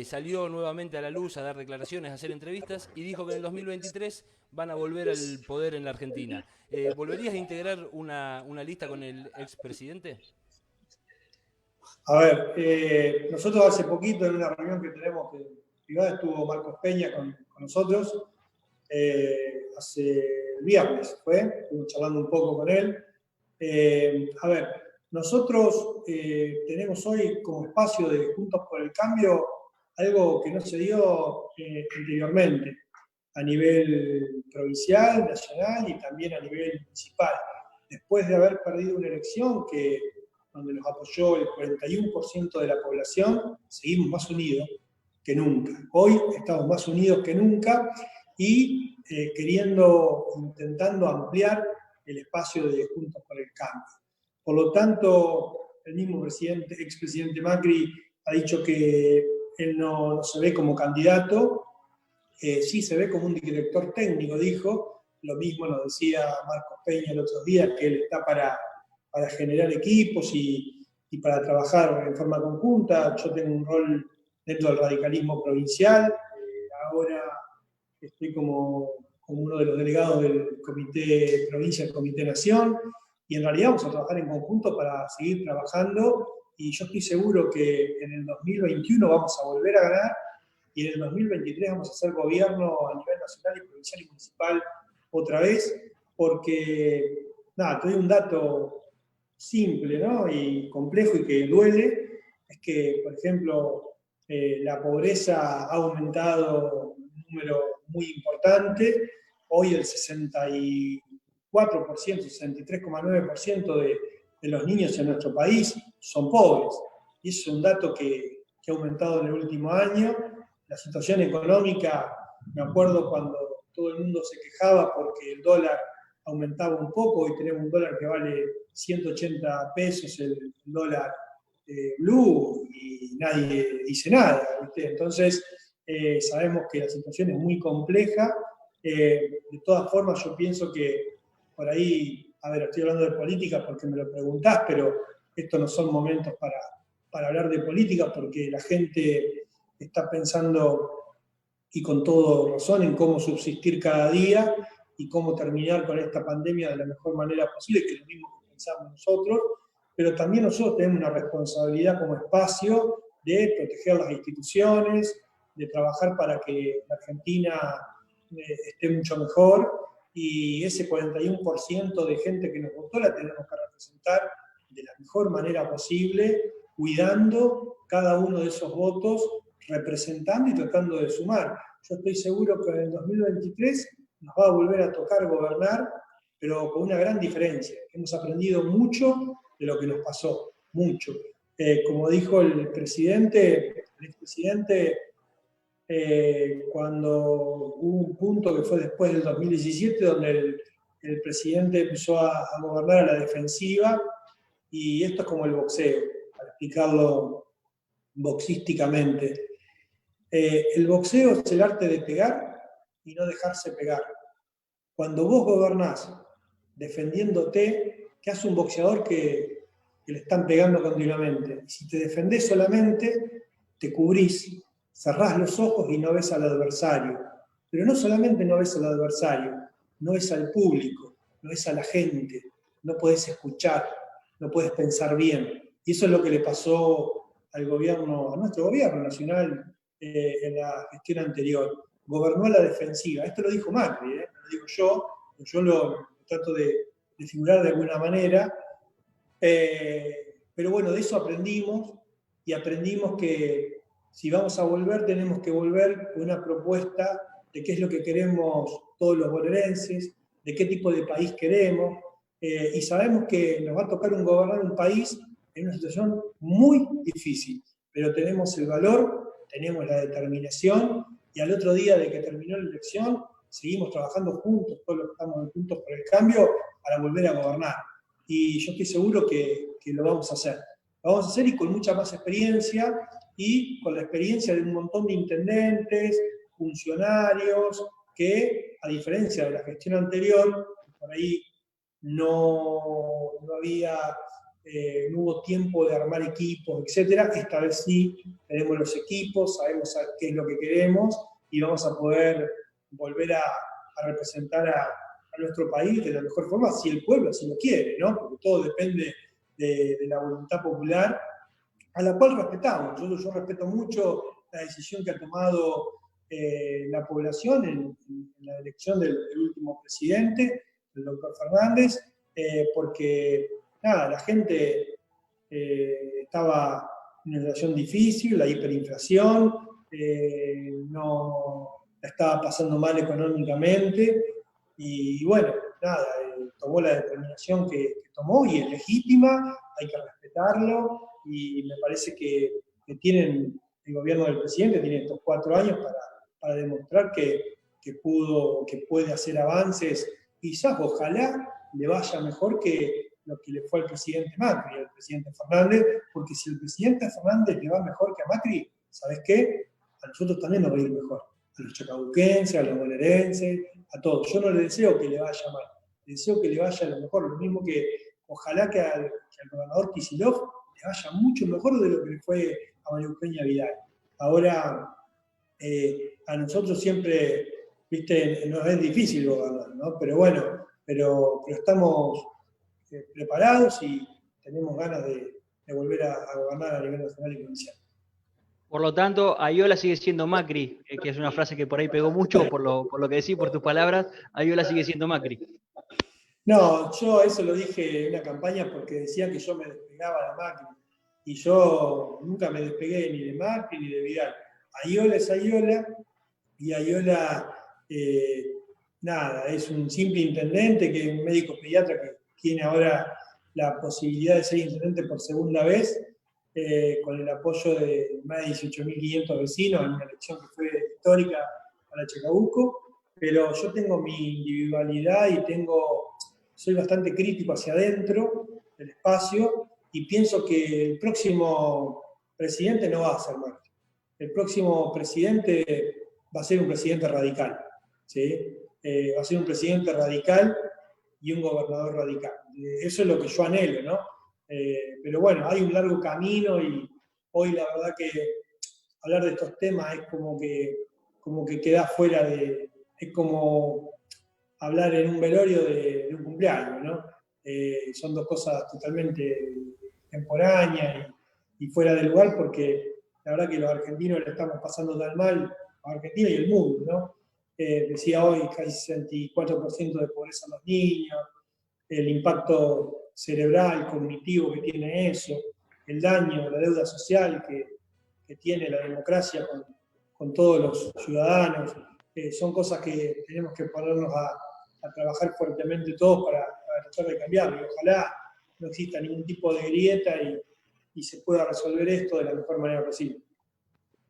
salió nuevamente a la luz a dar declaraciones, a hacer entrevistas y dijo que en el 2023 van a volver al poder en la Argentina. ¿Volverías a integrar una lista con el expresidente? A ver, nosotros hace poquito en una reunión que tenemos privada estuvo Marcos Peña con nosotros, hace el viernes estuvimos charlando un poco con él. A ver, nosotros tenemos hoy como espacio de Juntos por el Cambio algo que no se dio anteriormente a nivel provincial, nacional y también a nivel municipal. Después de haber perdido una elección donde nos apoyó el 41% de la población, seguimos más unidos que nunca. Hoy estamos más unidos que nunca y intentando ampliar el espacio de Juntos por el Cambio. Por lo tanto, el mismo expresidente Macri ha dicho que él no se ve como candidato, sí se ve como un director técnico, dijo. Lo mismo nos decía Marcos Peña el otro día, que él está para generar equipos y para trabajar en forma conjunta. Yo tengo un rol dentro del radicalismo provincial, ahora estoy como uno de los delegados del Comité Provincia, del Comité Nación, y en realidad vamos a trabajar en conjunto para seguir trabajando, y yo estoy seguro que en el 2021 vamos a volver a ganar, y en el 2023 vamos a hacer gobierno a nivel nacional y provincial y municipal otra vez, porque, te doy un dato simple, ¿no? Y complejo y que duele, es que, por ejemplo, la pobreza ha aumentado un número muy importante. Hoy el 64%, 63,9% de los niños en nuestro país son pobres. Y eso es un dato que ha aumentado en el último año. La situación económica, me acuerdo cuando todo el mundo se quejaba porque el dólar aumentaba un poco, hoy tenemos un dólar que vale 180 pesos el dólar blue y nadie dice nada, ¿viste? Entonces sabemos que la situación es muy compleja. De todas formas yo pienso que por ahí, a ver, estoy hablando de política porque me lo preguntás, pero estos no son momentos para hablar de política, porque la gente está pensando, y con todo razón, en cómo subsistir cada día y cómo terminar con esta pandemia de la mejor manera posible, que es lo mismo que pensamos nosotros, pero también nosotros tenemos una responsabilidad como espacio de proteger las instituciones, de trabajar para que la Argentina esté mucho mejor, y ese 41% de gente que nos votó la tenemos que representar de la mejor manera posible, cuidando cada uno de esos votos, representando y tratando de sumar. Yo estoy seguro que en el 2023 nos va a volver a tocar gobernar, pero con una gran diferencia. Hemos aprendido mucho de lo que nos pasó, mucho. Como dijo el expresidente, cuando hubo un punto que fue después del 2017, donde el presidente empezó a gobernar a la defensiva, y esto es como el boxeo, para explicarlo boxísticamente. El boxeo es el arte de pegar y no dejarse pegar. Cuando vos gobernás defendiéndote, ¿qué hace un boxeador que le están pegando continuamente? Si te defendés solamente, te cubrís, cerrás los ojos y no ves al adversario. Pero no solamente no ves al adversario, no ves al público, no ves a la gente, no podés escuchar, no podés pensar bien. Y eso es lo que le pasó al gobierno, a nuestro gobierno nacional en la gestión anterior. Gobernó a la defensiva. Esto lo dijo Macri, no lo digo yo lo trato de figurar de alguna manera. Pero bueno, de eso aprendimos, y aprendimos que si vamos a volver, tenemos que volver con una propuesta de qué es lo que queremos todos los bonaerenses, de qué tipo de país queremos, y sabemos que nos va a tocar gobernar un país en una situación muy difícil, pero tenemos el valor, tenemos la determinación, y al otro día de que terminó la elección, seguimos trabajando juntos, todos los que estamos juntos por el cambio, para volver a gobernar. Y yo estoy seguro que lo vamos a hacer. Lo vamos a hacer, y con mucha más experiencia, y con la experiencia de un montón de intendentes, funcionarios, que a diferencia de la gestión anterior, por ahí no hubo tiempo de armar equipos, etc. Esta vez sí tenemos los equipos, sabemos qué es lo que queremos, y vamos a poder volver a representar a nuestro país de la mejor forma, si el pueblo así lo quiere, ¿no? Porque todo depende de la voluntad popular, a la cual respetamos. Yo respeto mucho la decisión que ha tomado la población en la elección del último presidente, el doctor Fernández, porque nada, la gente estaba en una situación difícil, la hiperinflación, no la estaba pasando mal económicamente, y bueno, nada, tomó la determinación que tomó, y es legítima, hay que respetarlo, y me parece que tienen, el gobierno del presidente tiene estos 4 años para demostrar que puede hacer avances. Quizás, ojalá, le vaya mejor que lo que le fue al presidente Macri, al presidente Fernández, porque si al presidente Fernández le va mejor que a Macri, ¿sabes qué? A nosotros también nos va a ir mejor. A los chacabuquenses, a los bonaerenses, a todos. Yo no le deseo que le vaya mal, le deseo que le vaya lo mejor. Lo mismo que ojalá que al gobernador Kicillof le vaya mucho mejor de lo que le fue a María Eugenia Vidal. Ahora, a nosotros siempre, viste, nos es difícil gobernar, ¿no? Pero bueno, pero estamos preparados, y tenemos ganas de volver a gobernar a nivel nacional y provincial. Por lo tanto, Aiola sigue siendo Macri, que es una frase que por ahí pegó mucho por lo que decís, por tus palabras. Aiola sigue siendo Macri. No, yo eso lo dije en una campaña porque decía que yo me despegaba de Macri, y yo nunca me despegué ni de Macri ni de Vidal. Aiola es Aiola, y Aiola, nada, es un simple intendente, que es un médico pediatra que tiene ahora la posibilidad de ser intendente por segunda vez, con el apoyo de más de 18.500 vecinos, en una elección que fue histórica para Chacabuco. Pero yo tengo mi individualidad, y soy bastante crítico hacia adentro del espacio, y pienso que el próximo presidente no va a ser Macri. El próximo presidente va a ser un presidente radical, ¿sí? Va a ser un presidente radical y un gobernador radical. Eso es lo que yo anhelo, ¿no? Pero bueno, hay un largo camino, y hoy la verdad que hablar de estos temas es como que queda fuera es como hablar en un velorio de un cumpleaños, ¿no? Son dos cosas totalmente extemporáneas y fuera de lugar, porque la verdad que los argentinos le estamos pasando tan mal, a Argentina y el mundo, ¿no? Decía hoy casi 64% de pobreza en los niños, el impacto cerebral, cognitivo que tiene eso, el daño, la deuda social que tiene la democracia con todos los ciudadanos, son cosas que tenemos que ponernos a trabajar fuertemente todos para tratar de cambiarlo. Y ojalá no exista ningún tipo de grieta y se pueda resolver esto de la mejor manera posible.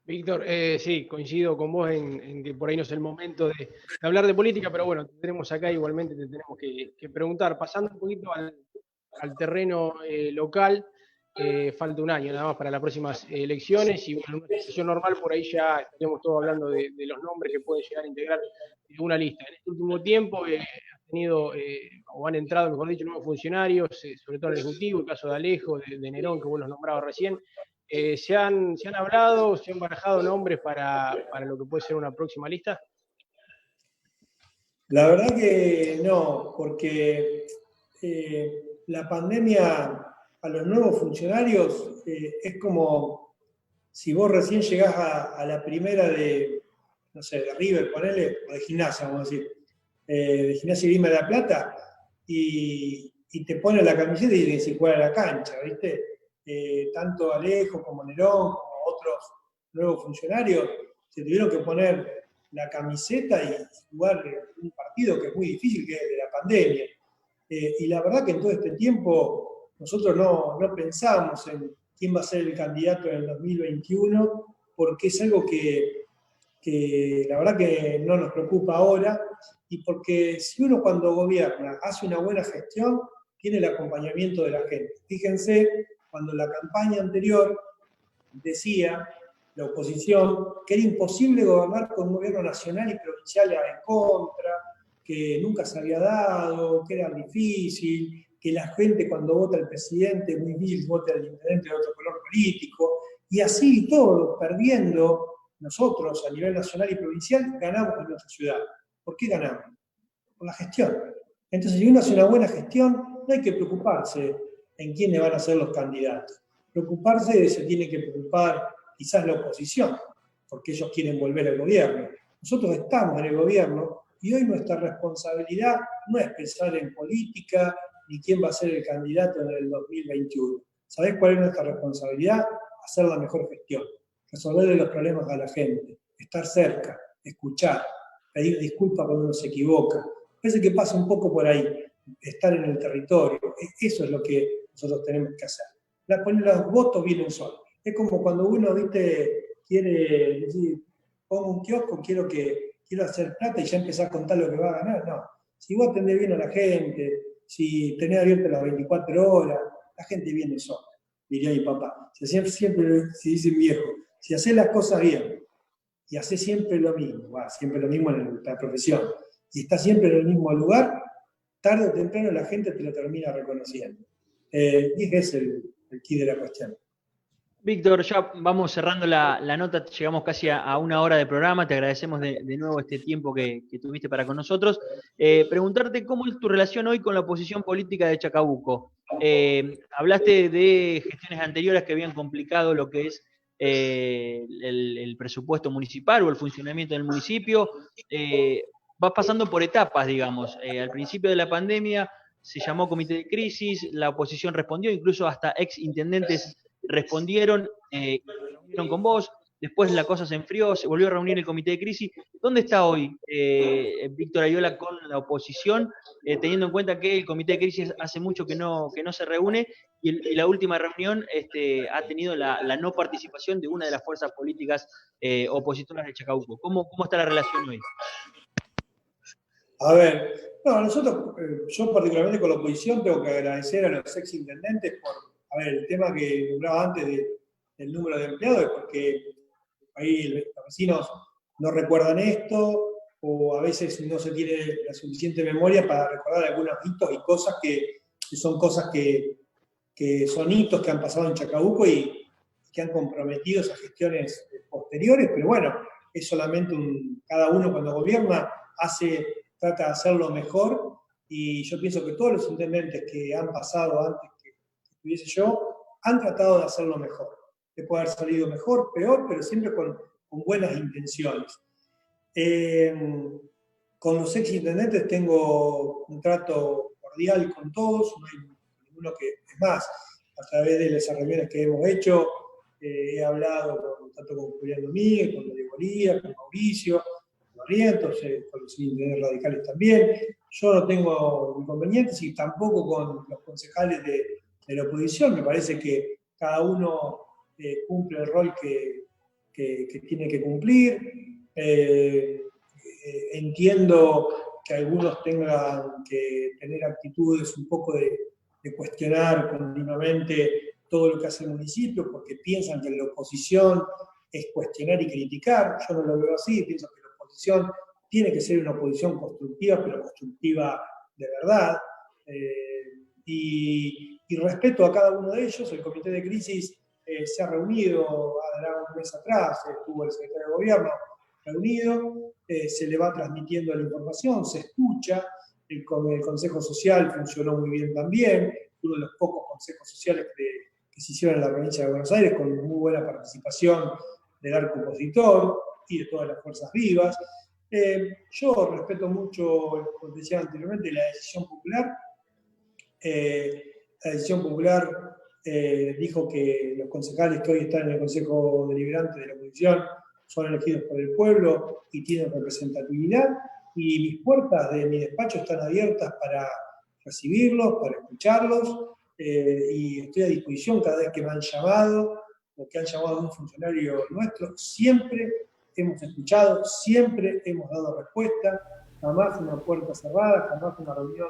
Víctor, sí, coincido con vos en que por ahí no es el momento de hablar de política, pero bueno, te tenemos acá, igualmente te tenemos que preguntar. Pasando un poquito al terreno local, falta un año nada más para las próximas elecciones, y bueno, en una situación normal por ahí ya estaríamos todos hablando de los nombres que pueden llegar a integrar una lista. En este último tiempo has tenido, o han entrado, mejor dicho, nuevos funcionarios, sobre todo en el Ejecutivo, el caso de Alejo, de Nerón, que vos los nombrabas recién. ¿Se han hablado, se han barajado nombres para lo que puede ser una próxima lista? La verdad que no, porque la pandemia a los nuevos funcionarios es como si vos recién llegás a la primera de, no sé, de River, ponele, o de Gimnasia, vamos a decir, de Gimnasia y Grima de la Plata, y te ponen la camiseta y dices si juega a la cancha, ¿viste? Tanto Alejo como Nerón, como otros nuevos funcionarios, se tuvieron que poner la camiseta y jugar un partido que es muy difícil, que es de la pandemia. Y la verdad que en todo este tiempo nosotros no pensábamos en quién va a ser el candidato en el 2021, porque es algo que la verdad que no nos preocupa ahora, y porque si uno cuando gobierna hace una buena gestión, tiene el acompañamiento de la gente. Fíjense, cuando la campaña anterior decía la oposición que era imposible gobernar con un gobierno nacional y provincial en contra, que nunca se había dado, que era difícil, que la gente cuando vota al presidente muy difícil vota al intendente de otro color político, y así todo, perdiendo nosotros a nivel nacional y provincial, ganamos en nuestra ciudad. ¿Por qué ganamos? Por la gestión. Entonces, si uno hace una buena gestión, no hay que preocuparse en quiénes van a ser los candidatos. Preocuparse se tiene que preocupar quizás la oposición, porque ellos quieren volver al gobierno. Nosotros estamos en el gobierno y hoy nuestra responsabilidad no es pensar en política ni quién va a ser el candidato en el 2021. ¿Sabés cuál es nuestra responsabilidad? Hacer la mejor gestión, resolverle los problemas a la gente, estar cerca, escuchar, pedir disculpas cuando uno se equivoca. Parece que pasa un poco por ahí, estar en el territorio. Eso es lo que nosotros tenemos que hacer. Los votos vienen solos. Es como cuando uno, viste, quiere decir, pongo un kiosco, quiero hacer plata y ya empezás a contar lo que va a ganar. No. Si vos atendés bien a la gente, si tenés abierto las 24 horas, la gente viene sola, diría mi papá. Siempre dice mi viejo, si haces las cosas bien y haces siempre lo mismo, siempre lo mismo en la profesión, y estás siempre en el mismo lugar, tarde o temprano la gente te lo termina reconociendo. Y ese es el key de la cuestión. Víctor, ya vamos cerrando la nota, llegamos casi a una hora de programa, te agradecemos de nuevo este tiempo que tuviste para con nosotros. Preguntarte cómo es tu relación hoy con la oposición política de Chacabuco. Hablaste de gestiones anteriores que habían complicado lo que es el presupuesto municipal o el funcionamiento del municipio. Vas pasando por etapas, digamos. Al principio de la pandemia se llamó comité de crisis, la oposición respondió, incluso hasta ex intendentes respondieron y se reunieron con vos. Después la cosa se enfrió, se volvió a reunir el comité de crisis. ¿Dónde está hoy Víctor Ayola con la oposición, teniendo en cuenta que el comité de crisis hace mucho que no se reúne y la última reunión ha tenido la no participación de una de las fuerzas políticas opositoras de Chacabuco? ¿Cómo está la relación hoy? A ver, no, nosotros, yo particularmente con la oposición tengo que agradecer a los ex intendentes por, el tema que hablaba antes del número de empleados, es porque ahí los vecinos no recuerdan esto, o a veces no se tiene la suficiente memoria para recordar algunos hitos y cosas que son cosas que son hitos que han pasado en Chacabuco y que han comprometido esas gestiones posteriores, pero bueno, es solamente cada uno cuando gobierna trata de hacerlo mejor, y yo pienso que todos los intendentes que han pasado antes que estuviese yo, han tratado de hacerlo mejor. Que puede haber salido mejor, peor, pero siempre con buenas intenciones. Con los exintendentes tengo un trato cordial con todos, no hay ninguno que, es más, a través de las reuniones que hemos hecho, he hablado tanto con Julián Domínguez, con Diego Lía, con Mauricio, con Barrientos, con los intendentes radicales también. Yo no tengo inconvenientes y tampoco con los concejales de la oposición. Me parece que cada uno cumple el rol que tiene que cumplir. Entiendo que algunos tengan que tener actitudes un poco de cuestionar continuamente todo lo que hace el municipio, porque piensan que la oposición es cuestionar y criticar. Yo no lo veo así, pienso que la oposición tiene que ser una oposición constructiva, pero constructiva de verdad. Y respeto a cada uno de ellos. El comité de crisis se ha reunido, hará un mes atrás, estuvo el secretario de gobierno reunido, se le va transmitiendo la información, se escucha. El Consejo Social funcionó muy bien también, uno de los pocos consejos sociales que se hicieron en la provincia de Buenos Aires, con muy buena participación del arco opositor y de todas las fuerzas vivas. Yo respeto mucho, como decía anteriormente, la decisión popular. La decisión popular dijo que los concejales que hoy están en el Consejo Deliberante de la oposición son elegidos por el pueblo y tienen representatividad, y mis puertas de mi despacho están abiertas para recibirlos, para escucharlos, y estoy a disposición cada vez que me han llamado o que han llamado a un funcionario nuestro. Siempre hemos escuchado, siempre hemos dado respuesta, jamás una puerta cerrada, jamás una reunión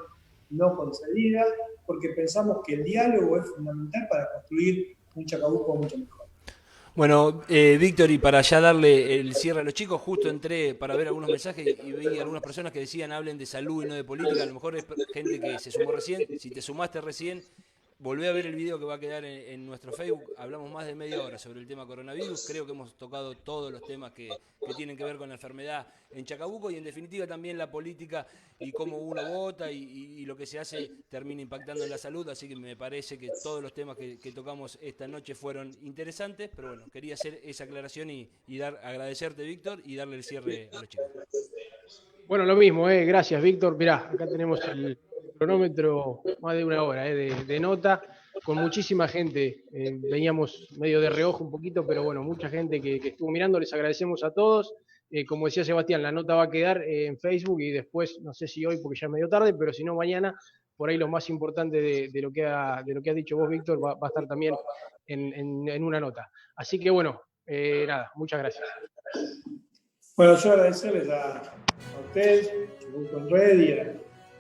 no concedida, porque pensamos que el diálogo es fundamental para construir un Chacabuco mucho mejor. Bueno, Víctor, y para ya darle el cierre a los chicos, justo entré para ver algunos mensajes y vi algunas personas que decían hablen de salud y no de política. A lo mejor es gente que se sumó recién. Si te sumaste recién, volvé a ver el video que va a quedar en nuestro Facebook. Hablamos más de media hora sobre el tema coronavirus. Creo que hemos tocado todos los temas que tienen que ver con la enfermedad en Chacabuco, y en definitiva también la política y cómo uno vota y lo que se hace termina impactando en la salud. Así que me parece que todos los temas que tocamos esta noche fueron interesantes, pero bueno, quería hacer esa aclaración y agradecerte, Víctor, y darle el cierre a los chicos. Bueno, lo mismo, gracias, Víctor. Mirá, acá tenemos el cronómetro, más de una hora de nota, con muchísima gente. Veníamos medio de reojo un poquito, pero bueno, mucha gente que estuvo mirando. Les agradecemos a todos. Como decía Sebastián, la nota va a quedar en Facebook, y después, no sé si hoy porque ya es medio tarde, pero si no mañana, por ahí lo más importante de lo que has dicho vos, Víctor, va a estar también en una nota. Así que bueno, nada, muchas gracias. Bueno, yo agradecerles a ustedes, a Chacabuco en Red, y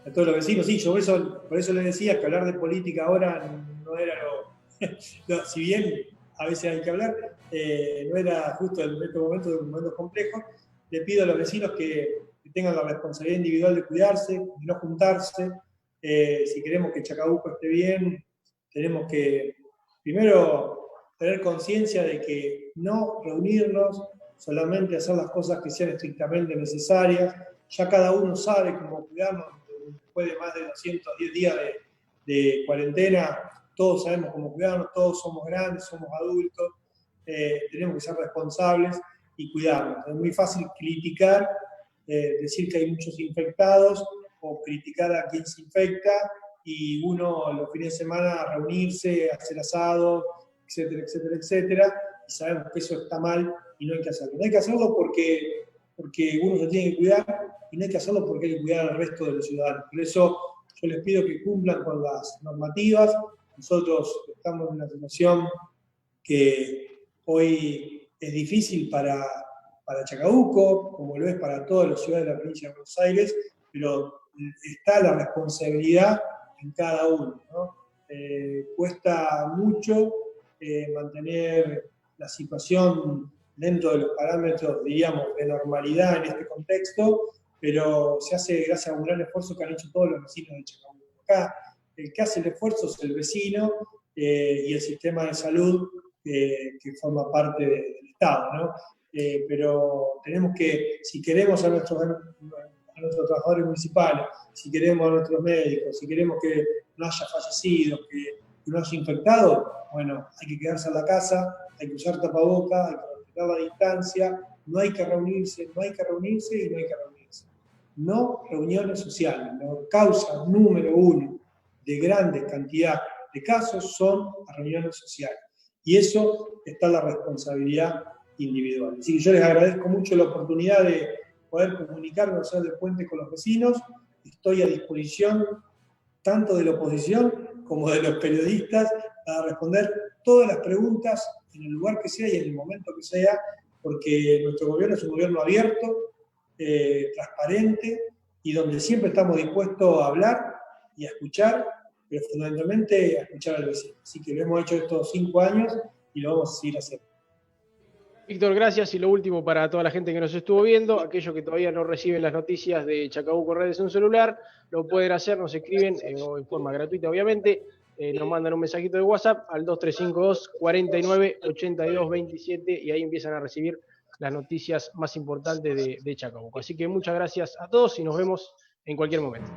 a todos los vecinos. Sí, yo por eso les decía que hablar de política ahora no era lo si bien a veces hay que hablar, no era justo en este momento, de un momento complejo. Le pido a los vecinos que tengan la responsabilidad individual de cuidarse, de no juntarse. Si queremos que Chacabuco esté bien, tenemos que primero tener conciencia de que no reunirnos, solamente hacer las cosas que sean estrictamente necesarias. Ya cada uno sabe cómo cuidarnos. Después de más de 210 días de cuarentena, todos sabemos cómo cuidarnos, todos somos grandes, somos adultos, tenemos que ser responsables y cuidarnos. Es muy fácil criticar, decir que hay muchos infectados, o criticar a quien se infecta, y uno los fines de semana reunirse, hacer asado, etcétera, etcétera, etcétera, y sabemos que eso está mal y no hay que hacerlo. No hay que hacerlo porque uno se tiene que cuidar, y no hay que hacerlo porque hay que cuidar al resto de los ciudadanos. Por eso yo les pido que cumplan con las normativas. Nosotros estamos en una situación que hoy es difícil para Chacabuco, como lo es para todas las ciudades de la provincia de Buenos Aires, pero está la responsabilidad en cada uno, ¿no? Cuesta mucho mantener la situación dentro de los parámetros, diríamos, de normalidad en este contexto, pero se hace gracias a un gran esfuerzo que han hecho todos los vecinos de Chacabuco. Acá el que hace el esfuerzo es el vecino, y el sistema de salud que forma parte del Estado, ¿no? Pero tenemos que, si queremos a nuestros trabajadores municipales, si queremos a nuestros médicos, si queremos que no haya fallecidos, que no haya infectados, bueno, hay que quedarse en la casa, hay que usar tapabocas, hay que respetar la distancia, no hay que reunirse, no hay que reunirse y no hay que reunirse. No reuniones sociales. La causa número 1 de grandes cantidades de casos son las reuniones sociales. Y eso está en la responsabilidad individual. Así que yo les agradezco mucho la oportunidad de poder comunicarme, hacer de puente con los vecinos. Estoy a disposición tanto de la oposición como de los periodistas para responder todas las preguntas en el lugar que sea y en el momento que sea, porque nuestro gobierno es un gobierno abierto, transparente y donde siempre estamos dispuestos a hablar y a escuchar, pero fundamentalmente a escuchar al vecino. Así que lo hemos hecho estos 5 años y lo vamos a seguir haciendo. Víctor, gracias. Y lo último para toda la gente que nos estuvo viendo, aquellos que todavía no reciben las noticias de Chacabuco Redes en un celular, lo pueden hacer, nos escriben o en forma gratuita, obviamente, nos mandan un mensajito de WhatsApp al 2352 49 82 27 y ahí empiezan a recibir las noticias más importantes de Chacabuco. Así que muchas gracias a todos y nos vemos en cualquier momento.